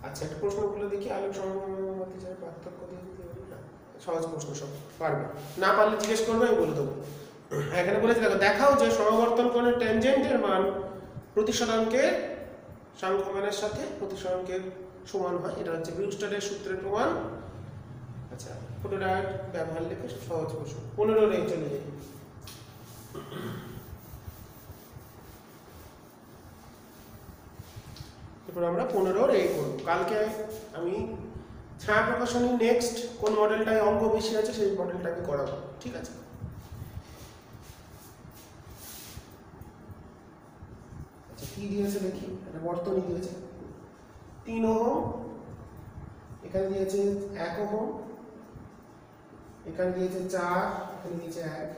আচ্ছা, একটা প্রশ্নগুলো দেখি। আলোক সংবহনের পার্থক্য দিয়ে দিতে পারি না? সহজ প্রশ্ন, সব পারবে, না পারলে জিজ্ঞেস করবে, আমি বলে দেবো। এখানে বলেছে দেখো, দেখাও যে সমাবর্তন কোণের ট্যানজেন্টের মান প্রতিসরাঙ্কের সাংখ্যমানের সাথে প্রতিসরাঙ্কের সমান হয়। এটা হচ্ছে ব্রুস্টারের সূত্রের প্রমাণ। আচ্ছা, ফটোডায়োড ব্যবহার লিখে সহজ প্রশ্ন। 15 রে চলে যাই। এরপর আমরা 15 রে করব। কালকে আমি ছায়া প্রকাশনী নেক্সট কোন মডেলটায় অঙ্ক বেশি আছে সেই মডেলটাকে করাবো, ঠিক আছে? আচ্ছা, কি দিয়েছে দেখি। একটা বর্তনী দিয়েছে 3 ওহম, এখানে দিয়েছে 1 ওহম, এখানে দিয়েছে 4, এখানে দিয়েছে 1,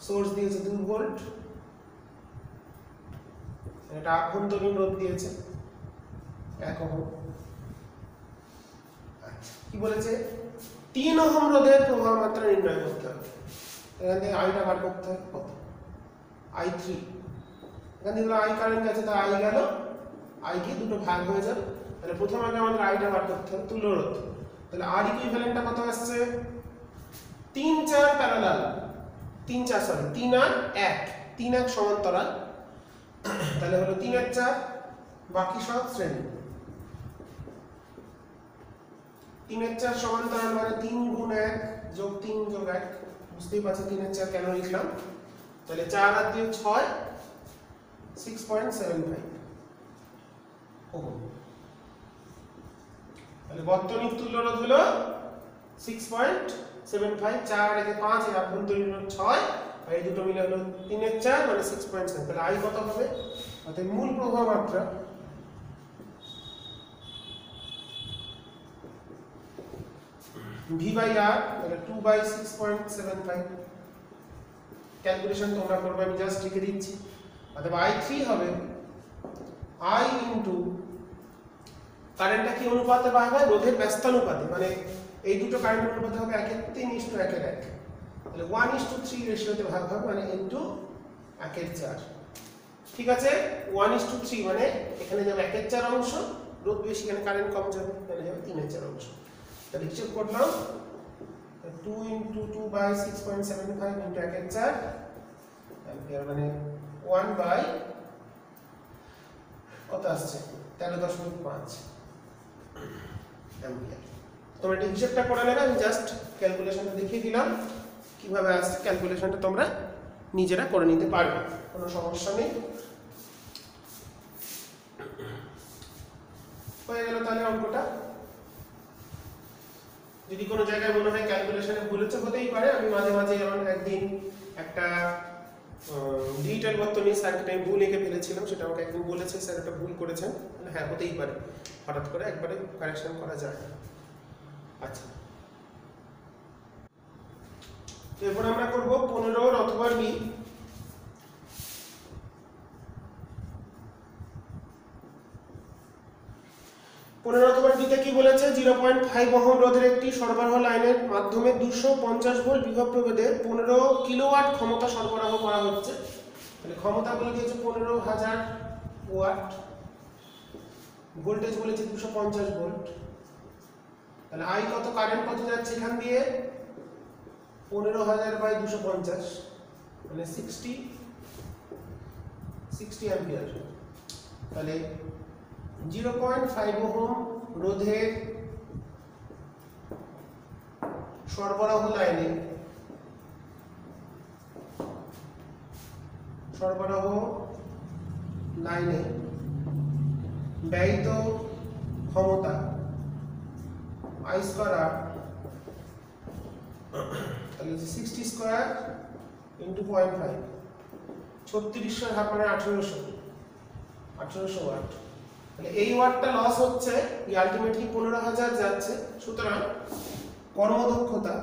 সোর্স দিয়েছে 2 ভোল্ট, এটা আভ্যন্তরীণ রোধ দিয়েছে 1 ওহম। আচ্ছা, কি বলেছে? 3 ওহম রোধের প্রবাহ মাত্রা নির্ণয় করতে হবে। এখান থেকে আইটা বার করতে হবে। কত? i3। এখান থেকে আই কারেন্ট আছে, তাই আই গেল, আই কি দুটো ভাগ হয়ে যাবে। তাহলে প্রথমে আগে আমাদের আইটা বার করতে হবে, তুল্য রোধ। তাহলে আর ইকুইভ্যালেন্টটা কত আসছে? 3 4 প্যারালাল, 3 4 সরি 3 আর 1, 3 1 সমান্তরাল। তাহলে হলো 3 1 4, বাকি সব শ্রেণী। 3 1 4 সমান্তরাল মানে 3 গুণ 1 যোগ 3 যোগ 1, বুঝতেই পারছো 3 1 4 কেন লিখলাম। তাহলে 4 আর 2 6, 6.75 ওহম। তাহলে বর্তনীর তুল্য রোধ হলো 6.75, 4 একে 5, এর আভ্যন্তরীণ রোধ 6, আর এই দুটো মিলে হলো 3 1 4 মানে 6.7। তাহলে আই কত হবে? অর্থাৎ মূল প্রবাহ মাত্রা ভি বাই আর, তাহলে 2 বাই 6.75। ক্যালকুলেশন তোমরা করবে, আমি জাস্ট লিখে দিচ্ছি। অথবা i3 হবে i ইনটু কারেন্টটা কি অনুপাতে ভাগ হয়? রোধের ব্যস্তানুপাতে, মানে এই দুটো কারেন্ট অনুপাতে হবে 1:3:1:1। তাহলে 1:3 রেশিওতে ভাগ হবে, মানে ইনটু 1/4। ঠিক আছে, 1:3 মানে এখানে যাবে 1/4 অংশ, রোধ বেশি, এখানে কারেন্ট কম যাবে, এখানে যাবে 3/4 অংশ। তাহলে হিসাব করলাম 2 × 2 বাই 6.75 × 1/4 অ্যাম্পিয়ার, মানে 1 বাই কত আসছে? 13.5 অ্যাম্পিয়ার। তোমরা এটা হিসাবটা করে নেবে, আমি জাস্ট ক্যালকুলেশনটা দেখিয়ে দিলাম কিভাবে আসছে। ক্যালকুলেশনটা তোমরা নিজেরা করে নিতে পারবে, কোনো সমস্যা নেই। হয়ে গেল তাহলে অঙ্কটা। যদি কোনো জায়গায় মনে হয় ক্যালকুলেশনে ভুল হচ্ছে, হতেই পারে। আমি মাঝে মাঝে যেমন একদিন একটা ডিজিটাল বর্তনী সার্কিট আমি ভুল লিখে ফেলেছিলাম, সেটা আমাকে একদিন বলেছে স্যার এটা ভুল করেছেন। হ্যাঁ, হতেই পারে, হঠাৎ করে একবারে কারেকশন করা যায়। আচ্ছা, এরপর আমরা করব 15 অথবা বি। 15 অথবা বিতে কি বলেছে, 0.5 ওহম রোধের একটি সরবরাহ লাইনের মাধ্যমে 250 ভোল্ট বিভব প্রভেদে 15 কিলোওয়াট ক্ষমতা সরবরাহ করা হচ্ছে। তাহলে ক্ষমতা বলে দিয়েছে 15,000 ওয়াট, ভোল্টেজ বলেছে 250 ভোল্ট। তাহলে আই কত, কারেন্ট কত যাচ্ছে এখান দিয়ে, 15,000 বাই 250 মানে 60 অ্যাম্পিয়ার। তাহলে 0.5 ওহম রোধের সরবরাহ লাইনে ব্যয়িত ক্ষমতা I স্কয়ার আর, তাহলে 60 স্কয়ার ইনটু 0.5, 3600 হাফ মানে 1800 ওয়াট। তাহলে এই ওয়াটটা লস হচ্ছে, এই আলটিমেটলি 15,000 যাচ্ছে। সুতরাং কর্মদক্ষতা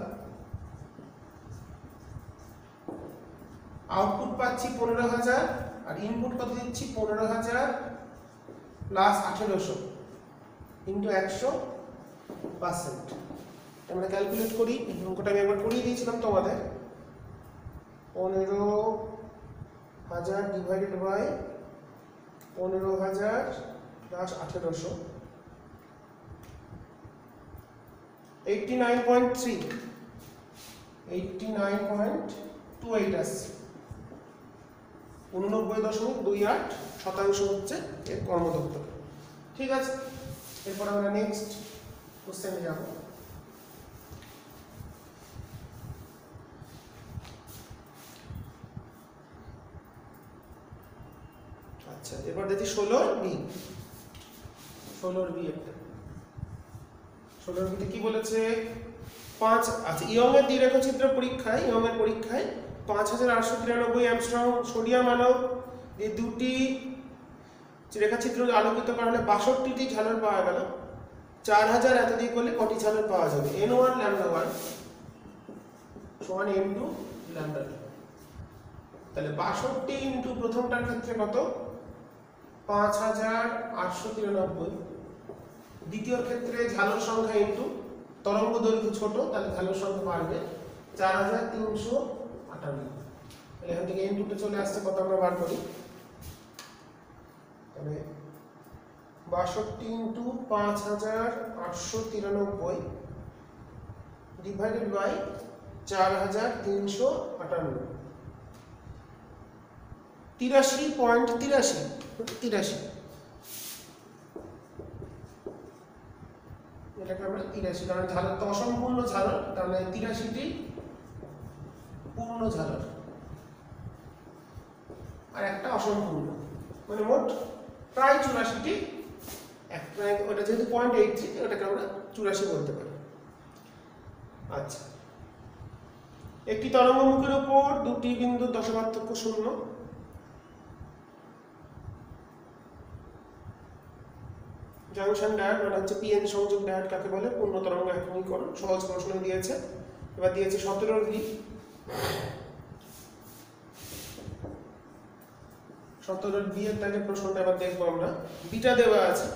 আউটপুট পাচ্ছি 15,000 আর ইনপুট কত দিচ্ছি 15,000 প্লাস 1800 ইনটু 100%। আমরা ক্যালকুলেট করি, অঙ্কটা আমি একবার করিয়ে দিয়েছিলাম তোমাদের। 15,000 ডিভাইডেড বাই 15,000 প্লাস 1800, 89.28 আসছে। 89.28% হচ্ছে এর কর্মদক্ষতা। ঠিক আছে, এরপর আমরা নেক্সট কোশ্চেনে যাব। আচ্ছা, এবার দেখি 16 বি। 16 বি একটা 16 বিতে কি বলেছে, 5। আচ্ছা, ইয়ং এর দ্বিরেখচিত্র পরীক্ষায়, 5893 অ্যাংস্ট্রম সোডিয়াম আলো এই দুটি রেখাচিত্র আলোকিত করা হলে 62টি ঝালর পাওয়া গেল। 4000 এত দিয়ে করলে কটি ঝালর পাওয়া যাবে? n1 λ1 সমান n2 λ2। তাহলে 62 ইনটু প্রথমটার ক্ষেত্রে কত, 5893। দ্বিতীয় ক্ষেত্রে ঝালর সংখ্যা ইনটু তরঙ্গ দৈর্ঘ্য ছোট, তাহলে ঝালর সংখ্যা বাড়বে 4358। এখান থেকে n2 চলে আসছে কত, আমরা বার করি। তাহলে 62 ইনটু 5893 ডিভাইডেড বাই 4358, 83.83। এটাকে আমরা 83, কারণ ঝালর তো অসম্পূর্ণ ঝালর, তার মানে 83টি পূর্ণ ঝালর আর একটা অসম্পূর্ণ, মানে মোট প্রায় 84টি। ওটা যেহেতু 0.83, ওটাকে আমরা 84 বলতে পারি। আচ্ছা, একটি তরঙ্গমুখের উপর দুটি বিন্দুর দশপার্থক্য 0। জাংশন ডায়োড মানে হচ্ছে পিএন সংযোগ ডায়োড কাকে বলে, পূর্ণ তরঙ্গ একীকরণ, সহজ প্রশ্ন দিয়েছে। এবার দিয়েছে 17 ভি। 17 ভি এর তাহলে প্রশ্নটা এবার দেখবো আমরা। বিটা দেওয়া আছে,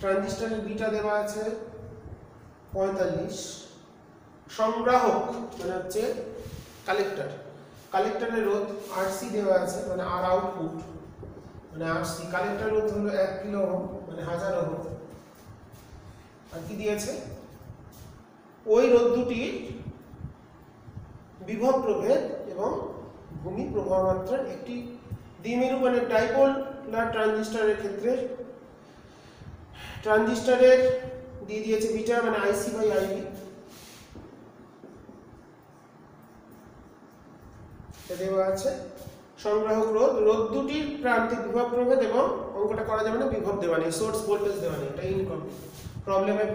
ট্রানজিস্টরের বিটা দেওয়া আছে 45। সংগ্রাহক মানে হচ্ছে কালেক্টর, কালেক্টরের রোধ আরসি দেওয়া আছে, মানে আর আউটপুট মানে আরসি। কালেক্টর রোধ হলো 1 কিলো ওহম মানে 1000 ওহম। আর কি দিয়েছে, ওই রোধ দুটির বিভব প্রভেদ এবং ভূমি প্রবাহ মাত্রার একটি দ্বিমেরু মানে ডাইপোলার ট্রানজিস্টরের ক্ষেত্রে ট্রানজিস্টরের দিয়ে দিয়েছে বিটা মানে আইসি বাই আইবি। দেওয়া আছে সংগ্রাহক রোধ, রোধ দুটির প্রান্তিক বিভব প্রভেদ এবং অঙ্কটা করা যাবে না, বিভব দেওয়া নেই, সোর্স ভোল্টেজ দেওয়া নেই, এটা ইনকমপ্লিট। প্রবলেমে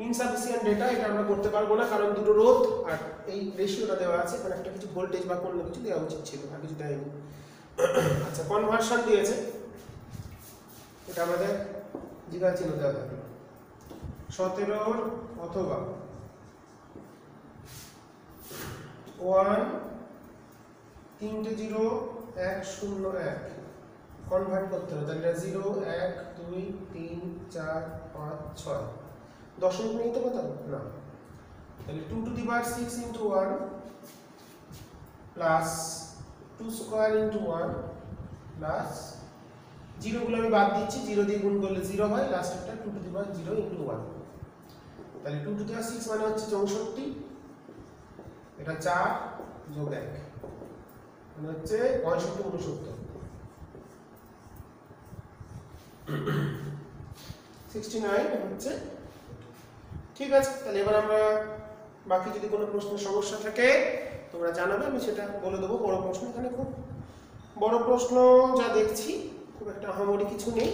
ইনসাফিসিয়েন্ট ডেটা, এটা আমরা করতে পারবো না, কারণ দুটো রোধ আর এই রেশিওটা দেওয়া আছে, এখানে একটা কিছু ভোল্টেজ বা কোনো কিছু দেওয়া উচিত ছিল, আর কিছু দেয়নি। আচ্ছা, কনভার্সন দিয়েছে, এটা আমাদের জিজ্ঞাসা চিহ্ন দেওয়া থাকবে 17 অথবা 1 3টে 0 1 0 1 কনভার্ট করতে হবে, তাহলে এটা 0 1 2 3 4 5 6 দশমিক নেই তো কোথাও না, তাহলে 2 two the power 6 into 1 plus 2 square into 1 plus 0 গুলো আমি বাদ দিচ্ছি, 0 দিয়ে গুণ করলে 0 হয়, লাস্টেরটা 2 টু দি পাওয়ার 0 ইন্টু 1, তাহলে 2 টু দি পাওয়ার 6 মানে হচ্ছে 64, এটা 4 যোগ 1 মানে হচ্ছে 65 69 69 হচ্ছে। ঠিক আছে, তাহলে এবার আমরা বাকি যদি কোনো প্রশ্নের সমস্যা থাকে তোমরা জানাবে, আমি সেটা বলে দেবো। বড় প্রশ্ন এখানে খুব বড় প্রশ্ন যা দেখছি খুব একটা আহামরি কিছু নেই।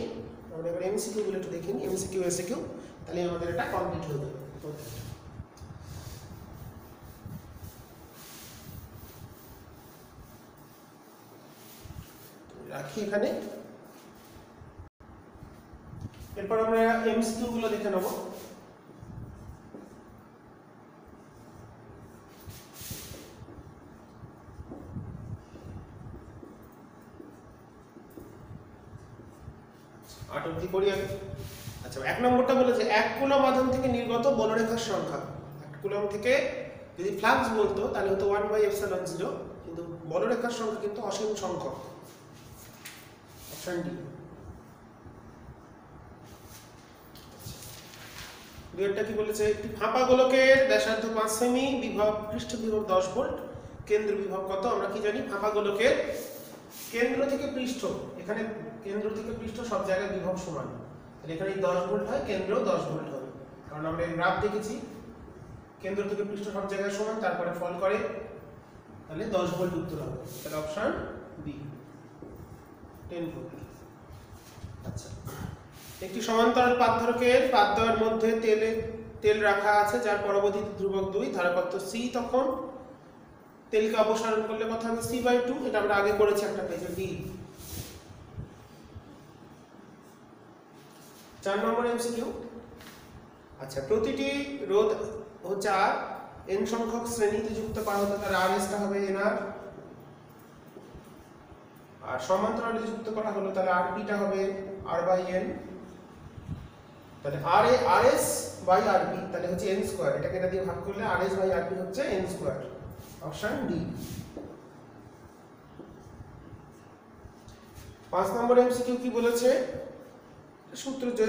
আমরা এবার এমসিকিউ গুলো একটু দেখে নিই, এমসিকিউ এসিকিউ, তাহলে আমাদের এটা কমপ্লিট হয়ে যাবে। রাখি এখানে, এরপর আমরা এমসিকিউ গুলো দেখে নেব। আচ্ছা, 1 নম্বরটা বলেছে 1 কুলম আধান থেকে নির্গত বলরেখার সংখ্যা। 1 কুলম থেকে যদি ফ্লাক্স বলতো তাহলে হতো 1/ε0, কিন্তু বলরেখার সংখ্যা কিন্তু অসীম সংখ্যক। Option D. দুইটা কি বলেছে, একটি ফাঁপা গোলকের ব্যাসার্ধ 5 সেমি, বিভব পৃষ্ঠ বিভব 10 ভোল্ট, কেন্দ্র বিভব কত? আমরা কি জানি, ফাঁপা গোলকের কেন্দ্র থেকে পৃষ্ঠ, এখানে কেন্দ্র থেকে পৃষ্ঠ সব জায়গায় বিভব সমান, তাহলে এখানে 10 ভোল্ট হয়, কেন্দ্রেও 10 ভোল্ট হবে, কারণ আমরা এই গ্রাফ দেখেছি কেন্দ্র থেকে পৃষ্ঠ সব জায়গায় সমান, তারপরে ফল করে, তাহলে 10 ভোল্ট উত্তর হবে। তাহলে অপশন বি 10 ভোল্ট। আচ্ছা, একটি সমান্তরাল পাতধরকের পাতদ্বয়ের মধ্যে তেল রাখা আছে, যার পরবর্তী ধ্রুবক 2, ধারকত্ব c, তখন তেলকে অপসারণ করলে কত হবে? c/2, এটা আমরা আগে করেছি একটা পেজে। ডি। 4 নম্বর এমসিকিউ। আচ্ছা, প্রতিটি রোধ হচ্ছে আর n সংখ্যক শ্রেণীতে যুক্ত করা হতে, তার rs টা হবে nr, আর সমান্তরালে যুক্ত করা হলো তাহলে rp টা হবে r/n, তাহলে rs/rp তাহলে হচ্ছে n স্কয়ার, এটাকে এটা দিয়ে ভাগ করলে rs/rp হচ্ছে n স্কয়ার। Option D. 5 নম্বর এমসিকিউ কি বলেছে, সূত্র যে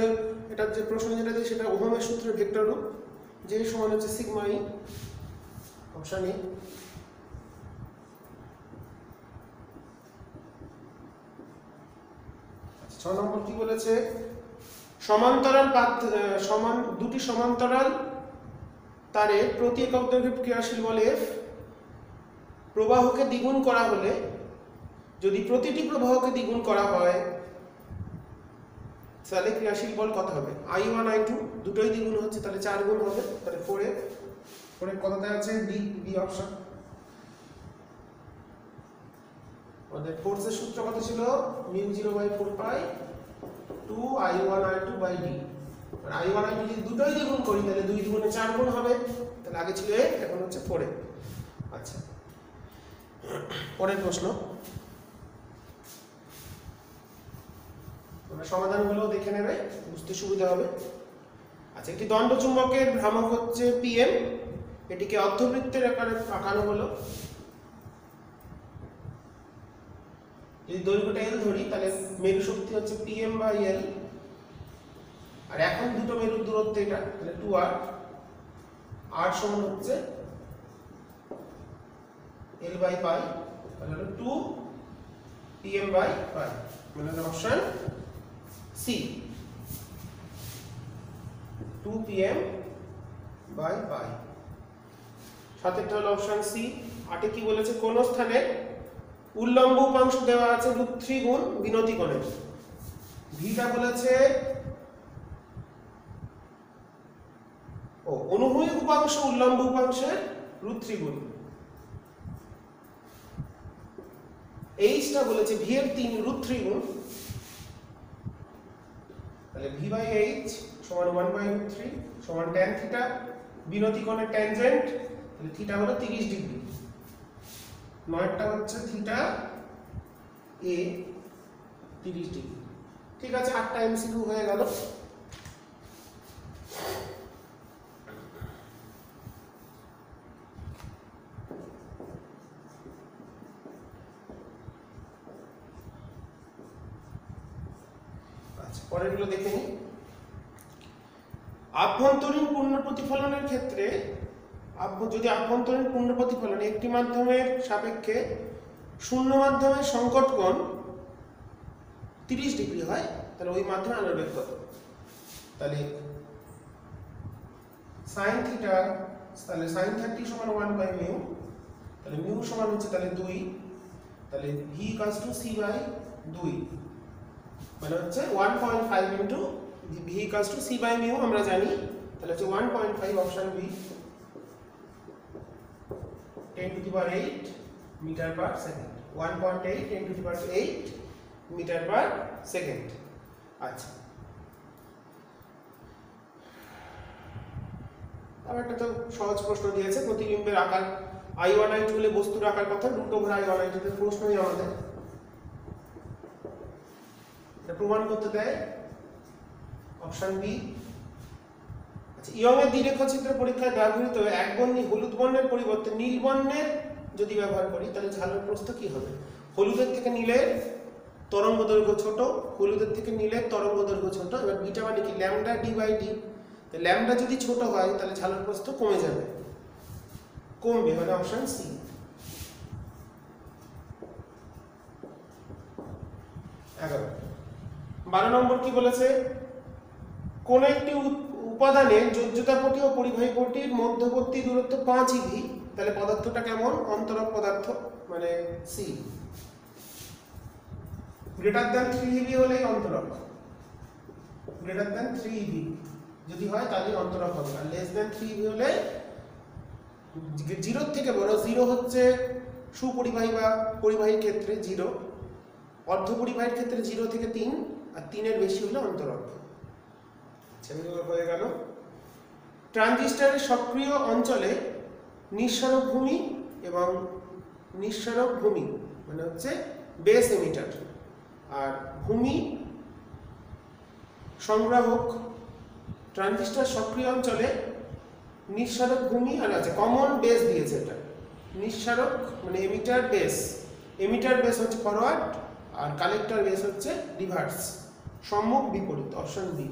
এটা যে প্রশ্ন যেটা দিয়ে সেটা ওহমের সূত্রের ভেক্টর রূপ, যে সমান হচ্ছে সিগমা ই। Option A. আচ্ছা, 6 নম্বর কি বলেছে, সমান্তরাল দুটি সমান্তরাল তারে প্রতি একক দৈর্ঘ্যে ক্রিয়াশীল বল F, প্রবাহকে দ্বিগুণ করা হলে, যদি প্রতিটি প্রবাহকে দ্বিগুণ করা হয় তাহলে ক্রিয়াশীল বল কত হবে? I1 I2 দুটোই দ্বিগুণ হচ্ছে, তাহলে 4 গুণ হবে, তাহলে 4F। 4F কতটা আছে? D option. আমাদের ফোর্সের সূত্র কত ছিল? μ0/4π 2I1I2/d। আর I1 I2 যদি দুটোই দ্বিগুণ করি তাহলে 2 দ্বিগুণে 4 গুণ হবে, তাহলে আগে ছিল 8, এখন হচ্ছে 4F। আচ্ছা, পরের প্রশ্ন, তোমরা সমাধানগুলো দেখে নেবে, বুঝতে সুবিধা হবে। আচ্ছা, একটি দণ্ডচুম্বকের ভ্রামক হচ্ছে pm, এটিকে অর্ধবৃত্তের আকারে আঁকানো হলো। যদি দৈর্ঘ্যটা l ধরি তাহলে মেরু শক্তি হচ্ছে pm/l, আর এখন দুটো মেরুর দূরত্ব এটা, তাহলে 2r, r সমান হচ্ছে l/π, তাহলে হলো 2 pm/π, মানে অপশন সি 2 pm/π। সাতেরটা হলো অপশন সি। 8 কি বলেছে, কোন স্থানে উল্লম্ব উপাংশ দেওয়া আছে √3 গুণ বিনতি কোণের, ভিটা বলেছে অনুভূমিক উপাংশ উল্লম্ব উপাংশের √3 গুণ। এইচটা বলেছে ভি এর 3 √3 গুণ, তাহলে ভি বাই এইচ সমান 1/√3 সমান tan থিটা, বিনতি কোণের ট্যানজেন্ট, তাহলে থিটা হলো 30 ডিগ্রি, নয়টা হচ্ছে থিটা এ 30 ডিগ্রি। ঠিক আছে, 8টা এমসিকিউ হয়ে গেল। আচ্ছা, পরেরগুলো দেখে নিই। আভ্যন্তরীণ পূর্ণ প্রতিফলনের ক্ষেত্রে যদি আভ্যন্তরীণ পূর্ণ প্রতিফলনে একটি মাধ্যমের সাপেক্ষে শূন্য মাধ্যমের সংকট কোণ 30 ডিগ্রি হয়, তাহলে ওই মাধ্যমে আলোর বেগ কত? তাহলে sin থিটা, তাহলে sin 30 সমান 1/μ, তাহলে μ সমান হচ্ছে তাহলে 2, তাহলে v = c বাই 2, মানে হচ্ছে 1.5 ইনটু v = c বাই μ আমরা জানি, তাহলে হচ্ছে 1.5, option B, 10⁸ metre per second, 1.8 10⁸ metre per second. আচ্ছা, আবার একটা তো সহজ প্রশ্ন দিয়েছে, প্রতিবিম্বের আকার I1 I2 হলে বস্তুর আকার কত? √I1 I2 এর প্রশ্নই আমাদের এটা প্রমাণ করতে দেয়, অপশন বি। আচ্ছা, ইয়ং এর দ্বিরেখচিত্র পরীক্ষায় ব্যবহৃত একবর্ণী হলুদ বর্ণের পরিবর্তে নীল বর্ণের যদি ব্যবহার করি, তাহলে ঝালের প্রস্থ কি হবে? হলুদের থেকে নীলের তরঙ্গ দৈর্ঘ্য ছোট, হলুদের থেকে নীলের তরঙ্গ দৈর্ঘ্য ছোট। এবার বিটা মানে কি? ল্যামডা ডি/ডি। তো ল্যামডা যদি ছোট হয় তাহলে ঝালের প্রস্থ কমে যাবে, কমবে, মানে অপশন সি। এগারো। 12 নম্বর কি বলেছে? কোন একটি উপাদানের যোজ্যতা পটি ও পরিবাহী পটির মধ্যবর্তী দূরত্ব 5 ইভি, তাহলে পদার্থটা কেমন? অন্তরক পদার্থ, মানে সি। গ্রেটার দ্যান 3 ইভি হলেই অন্তরক, গ্রেটার দ্যান 3 ইভি যদি হয় তাহলে অন্তরক হবে, আর লেস দ্যান 3 ইভি হলে 0 থেকে বড়, 0 হচ্ছে সুপরিবাহী বা পরিবাহীর ক্ষেত্রে 0, অর্ধপরিবাহীর ক্ষেত্রে 0 থেকে 3, আর 3 এর বেশি হলে অন্তরক। সেগুলো হয়ে গেল। ট্রানজিস্টরের সক্রিয় অঞ্চলে নিঃসরক ভূমি এবং নিঃসরক ভূমি মানে হচ্ছে বেস এমিটার, আর ভূমি সংগ্রাহক। ট্রানজিস্টর সক্রিয় অঞ্চলে নিঃসরক ভূমি আর আছে কমন বেস দিয়েছে, এটা নিঃসরক মানে এমিটার বেস, এমিটার বেস হচ্ছে ফরওয়ার্ড আর কালেক্টর বেস হচ্ছে রিভার্স, সম্মুখ বিপরীত, অপশন বি।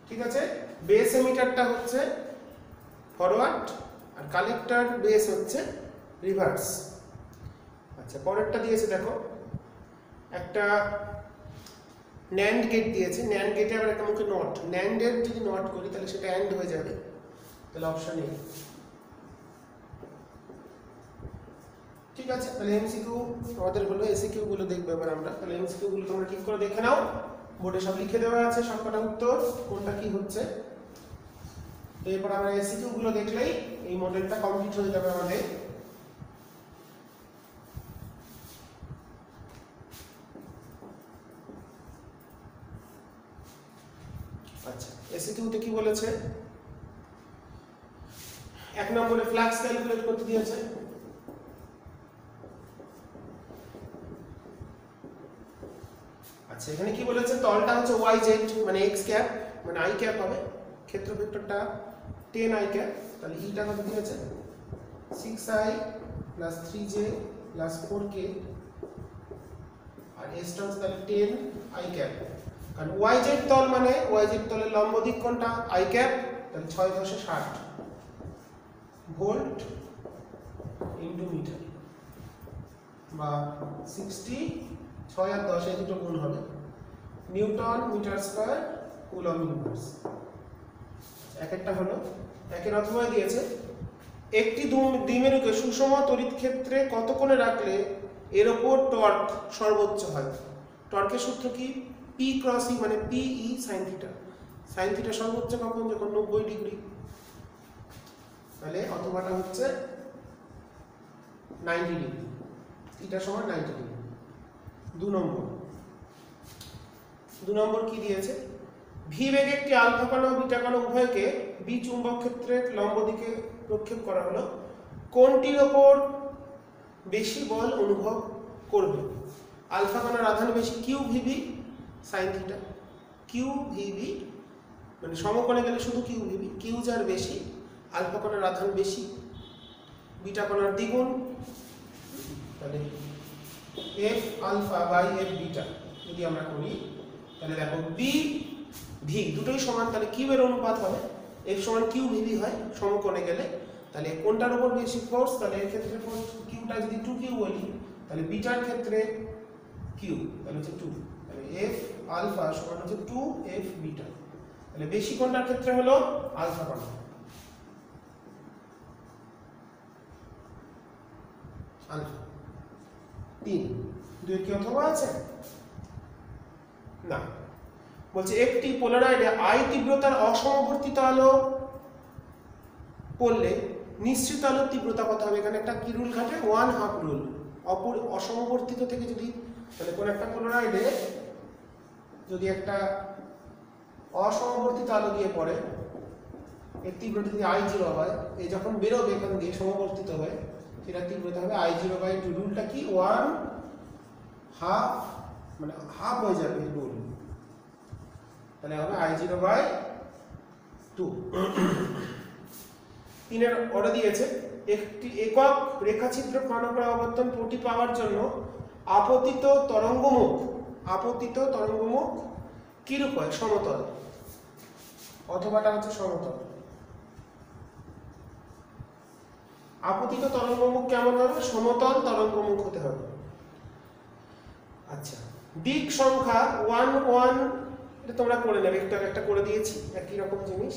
ঠিক আছে, বেস এমিটারটা হচ্ছে ফরওয়ার্ড আর কালেক্টর বেস হচ্ছে রিভার্স। আচ্ছা, পরেরটা দিয়েছে দেখো, একটা ন্যান্ড গেট দিয়েছে, ন্যান্ড গেটে আবার একটা মুখে নট, ন্যান্ডের যদি নট করি তাহলে সেটা অ্যান্ড হয়ে যাবে, তাহলে অপশন এ। ঠিক আছে, তাহলে এমসিকিউ আমাদের হলো, এসিকিউ গুলো দেখবে এবার আমরা। তাহলে এমসিকিউ গুলো তোমরা ঠিক করে দেখে নাও, বোর্ডে সব লিখে দেওয়া আছে সবকটা উত্তর, কোনটা কি হচ্ছে। এরপর আমরা এসিকিউ গুলো দেখলেই এই মডেলটা কমপ্লিট হয়ে যাবে আমাদের। আচ্ছা, এসিকিউতে কি বলেছে? 1 নম্বরে ফ্লাক্স ক্যালকুলেট করতে দিয়েছে। আচ্ছা, এখানে কি বলেছে? তলটা হচ্ছে yz মানে x ক্যাপ মানে i ক্যাপ হবে, ক্ষেত্র ভেক্টরটা 10i ক্যাপ, তাহলে ইটা কত দিয়েছে? 6i + 3j + 4k, আর s টা হচ্ছে তাহলে 10i ক্যাপ, কারণ yz তল মানে yz তলের লম্ব দিক কোনটা? i ক্যাপ, তাহলে 6 × 10 = 60 ভোল্ট ইনটু মিটার, বা 60, 6 আর 10 এই দুটো গুণ হবে, newton metre square coulomb inverse. এক একটা হলো, একের অথবা দিয়েছে একটি দ্বিমেরুকে সুষম তড়িৎ ক্ষেত্রে কত কোণে রাখলে এর ওপর টর্ক সর্বোচ্চ হয়। টর্কের সূত্র কি? পি ক্রস ই মানে P E sine theta. Sine theta সর্বোচ্চ কখন? যখন 90 ডিগ্রি। তাহলে অথবাটা হচ্ছে 90 ডিগ্রি, থিটা সমান 90 ডিগ্রি। 2 নম্বর কি দিয়েছে? ভি বেগে একটি আলফা কণা ও বিটা কণা উভয়কে বি চুম্বক ক্ষেত্রের লম্ব দিকে প্রক্ষেপ করা হলো। কোনটির ওপর বেশি বল অনুভব করবে? আলফা কণার আধান বেশি, Q VB sine theta. Q VB মানে সমকোণে গেলে শুধু কিউ ভিবি, কিউ যার বেশি আলফা কণার আধান বেশি, বিটা কণার দ্বিগুণ, তাহলে F alpha by F beta যদি আমরা করি তাহলে দেখো বি ভি দুটোই সমান, তাহলে কিউ এর অনুপাত হবে এফ সমান কিউ ভিবি হয় সমকোণে গেলে। তাহলে কোনটার উপর বেশি ফোর্স? তাহলে এর ক্ষেত্রে কিউটা যদি 2 কিউ বলি তাহলে বিটার ক্ষেত্রে কিউ তাহলে হচ্ছে 2, তাহলে এফ আলফা সমান হচ্ছে 2 এফ বিটা। তাহলে বেশি কোনটার ক্ষেত্রে হলো? আলফা কণা। আলফা 3 2 কি অথবা আছে না? বলছে একটি পোলারয়েডে আই তীব্রতার অসমবর্তিত আলো পড়লে নিশ্চিত আলোর তীব্রতা কত হবে? এখানে একটা কি রুল খাটে? 1/2 রুল। অসমবর্তিত থেকে যদি, তাহলে কোন একটা পোলারয়েডে যদি একটা অসমবর্তিত আলো দিয়ে পড়ে, এর তীব্রতা যদি I0 হয়, এই যখন বেরোবে এখান দিয়ে সমবর্তিত হয়ে সেটা তীব্রতা হবে I0/2। রুলটা কি? 1/2 মানে হাফ হয়ে যাবে রুল, তাহলে হবে I0/2। 3 এর অর্ডার দিয়েছে একটি একক রেখাচিত্র ক্ষণপ্রাবর্তন প্রতি পাওয়ার জন্য আপতিত তরঙ্গমুখ কিরূপ হয়? সমতল। অথবাটা হচ্ছে সমতল। আপতিত তরঙ্গমুখ কেমন হবে? সমতল তরঙ্গমুখ হতে হবে। আচ্ছা, দিক সংখ্যা 1 1 এটা তোমরা করে নেবে, একটা করে দিয়েছি একই রকম জিনিস।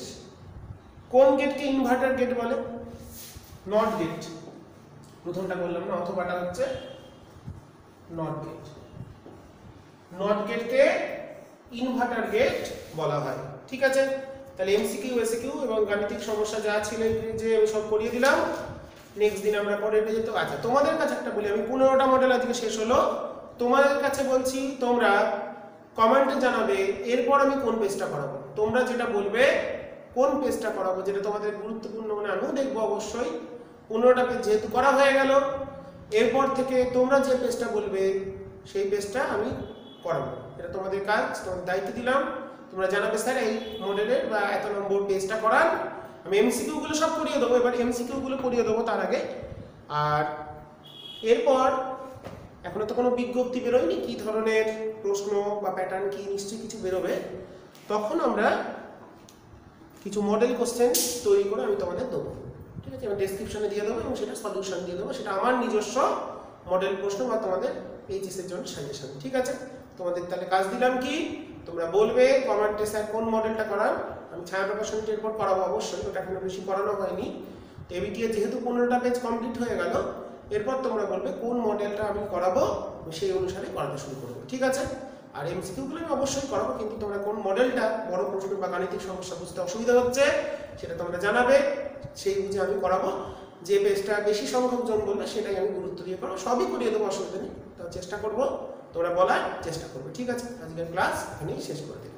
কোন গেটকে ইনভার্টার গেট বলে? Not gate. প্রথমটা বললাম না, অথবাটা হচ্ছে নট গেট। নট গেটকে ইনভার্টার গেট বলা হয়। ঠিক আছে, তাহলে এমসিকিউ এসকিউ এবং গাণিতিক সমস্যা যা ছিল যে আমি সব করিয়ে দিলাম। নেক্সট দিন আমরা পরে যেতে। আচ্ছা, তোমাদের কাছে একটা বলি, আমি 15টা মডেল আজকে শেষ হলো। তোমাদের কাছে বলছি তোমরা কমেন্টে জানাবে এরপর আমি কোন পেজটা করাবো। তোমরা যেটা বলবে কোন পেজটা করাবো, যেটা তোমাদের গুরুত্বপূর্ণ মানে আমিও দেখবো অবশ্যই। 15টা পেজ যেহেতু করা হয়ে গেল, এরপর থেকে তোমরা যে পেজটা বলবে সেই পেজটা আমি করাবো। এটা তোমাদের কাজ, তোমাদের দায়িত্ব দিলাম। তোমরা জানাবে স্যার এই মডেলের বা এত নম্বর পেজটা করান। আমি এমসিকিউ গুলো সব করিয়ে দেবো, এবার এমসিকিউ গুলো করিয়ে দেবো তার আগে। আর এরপর এখনো তো কোনো বিজ্ঞপ্তি বেরোয়নি কি ধরনের প্রশ্ন বা প্যাটার্ন কি, নিশ্চয়ই কিছু বেরোবে। তখন আমরা কিছু মডেল কোশ্চেন তৈরি করে আমি তোমাদের দেবো। ঠিক আছে, আমি ডেসক্রিপশনে দিয়ে দেবো এবং সেটা সলিউশন দিয়ে দেবো। সেটা আমার নিজস্ব মডেল প্রশ্ন বা তোমাদের এইচএস এর জন্য সাজেশন। ঠিক আছে, তোমাদের তাহলে কাজ দিলাম কি, তোমরা বলবে কমেন্টে স্যার কোন মডেলটা করান। আমি ছায়াপ্রকাশ সমিতির এরপর করাবো অবশ্যই, ওটা এখনো বেশি করানো হয়নি। তো এবিটিএ যেহেতু 15টা পেজ কমপ্লিট হয়ে গেল, এরপর তোমরা বলবে কোন মডেলটা আমি করাবো, সেই অনুসারে করাতে শুরু করবো। ঠিক আছে, আর এমসিকিউগুলো আমি অবশ্যই করাবো, কিন্তু তোমরা কোন মডেলটা বড় প্রশ্ন বা গাণিতিক সমস্যা বুঝতে অসুবিধা হচ্ছে সেটা তোমরা জানাবে, সেই বুঝে আমি করাবো। যে পেজটা বেশি সংখ্যক জন বলবে সেটাই আমি গুরুত্ব দিয়ে করবো। সবই করিয়ে দেবো, অসুবিধা নেই। তো চেষ্টা করবো, তোমরা বলার চেষ্টা করবে। ঠিক আছে, আজকের ক্লাস এখানেই শেষ করে দেবো।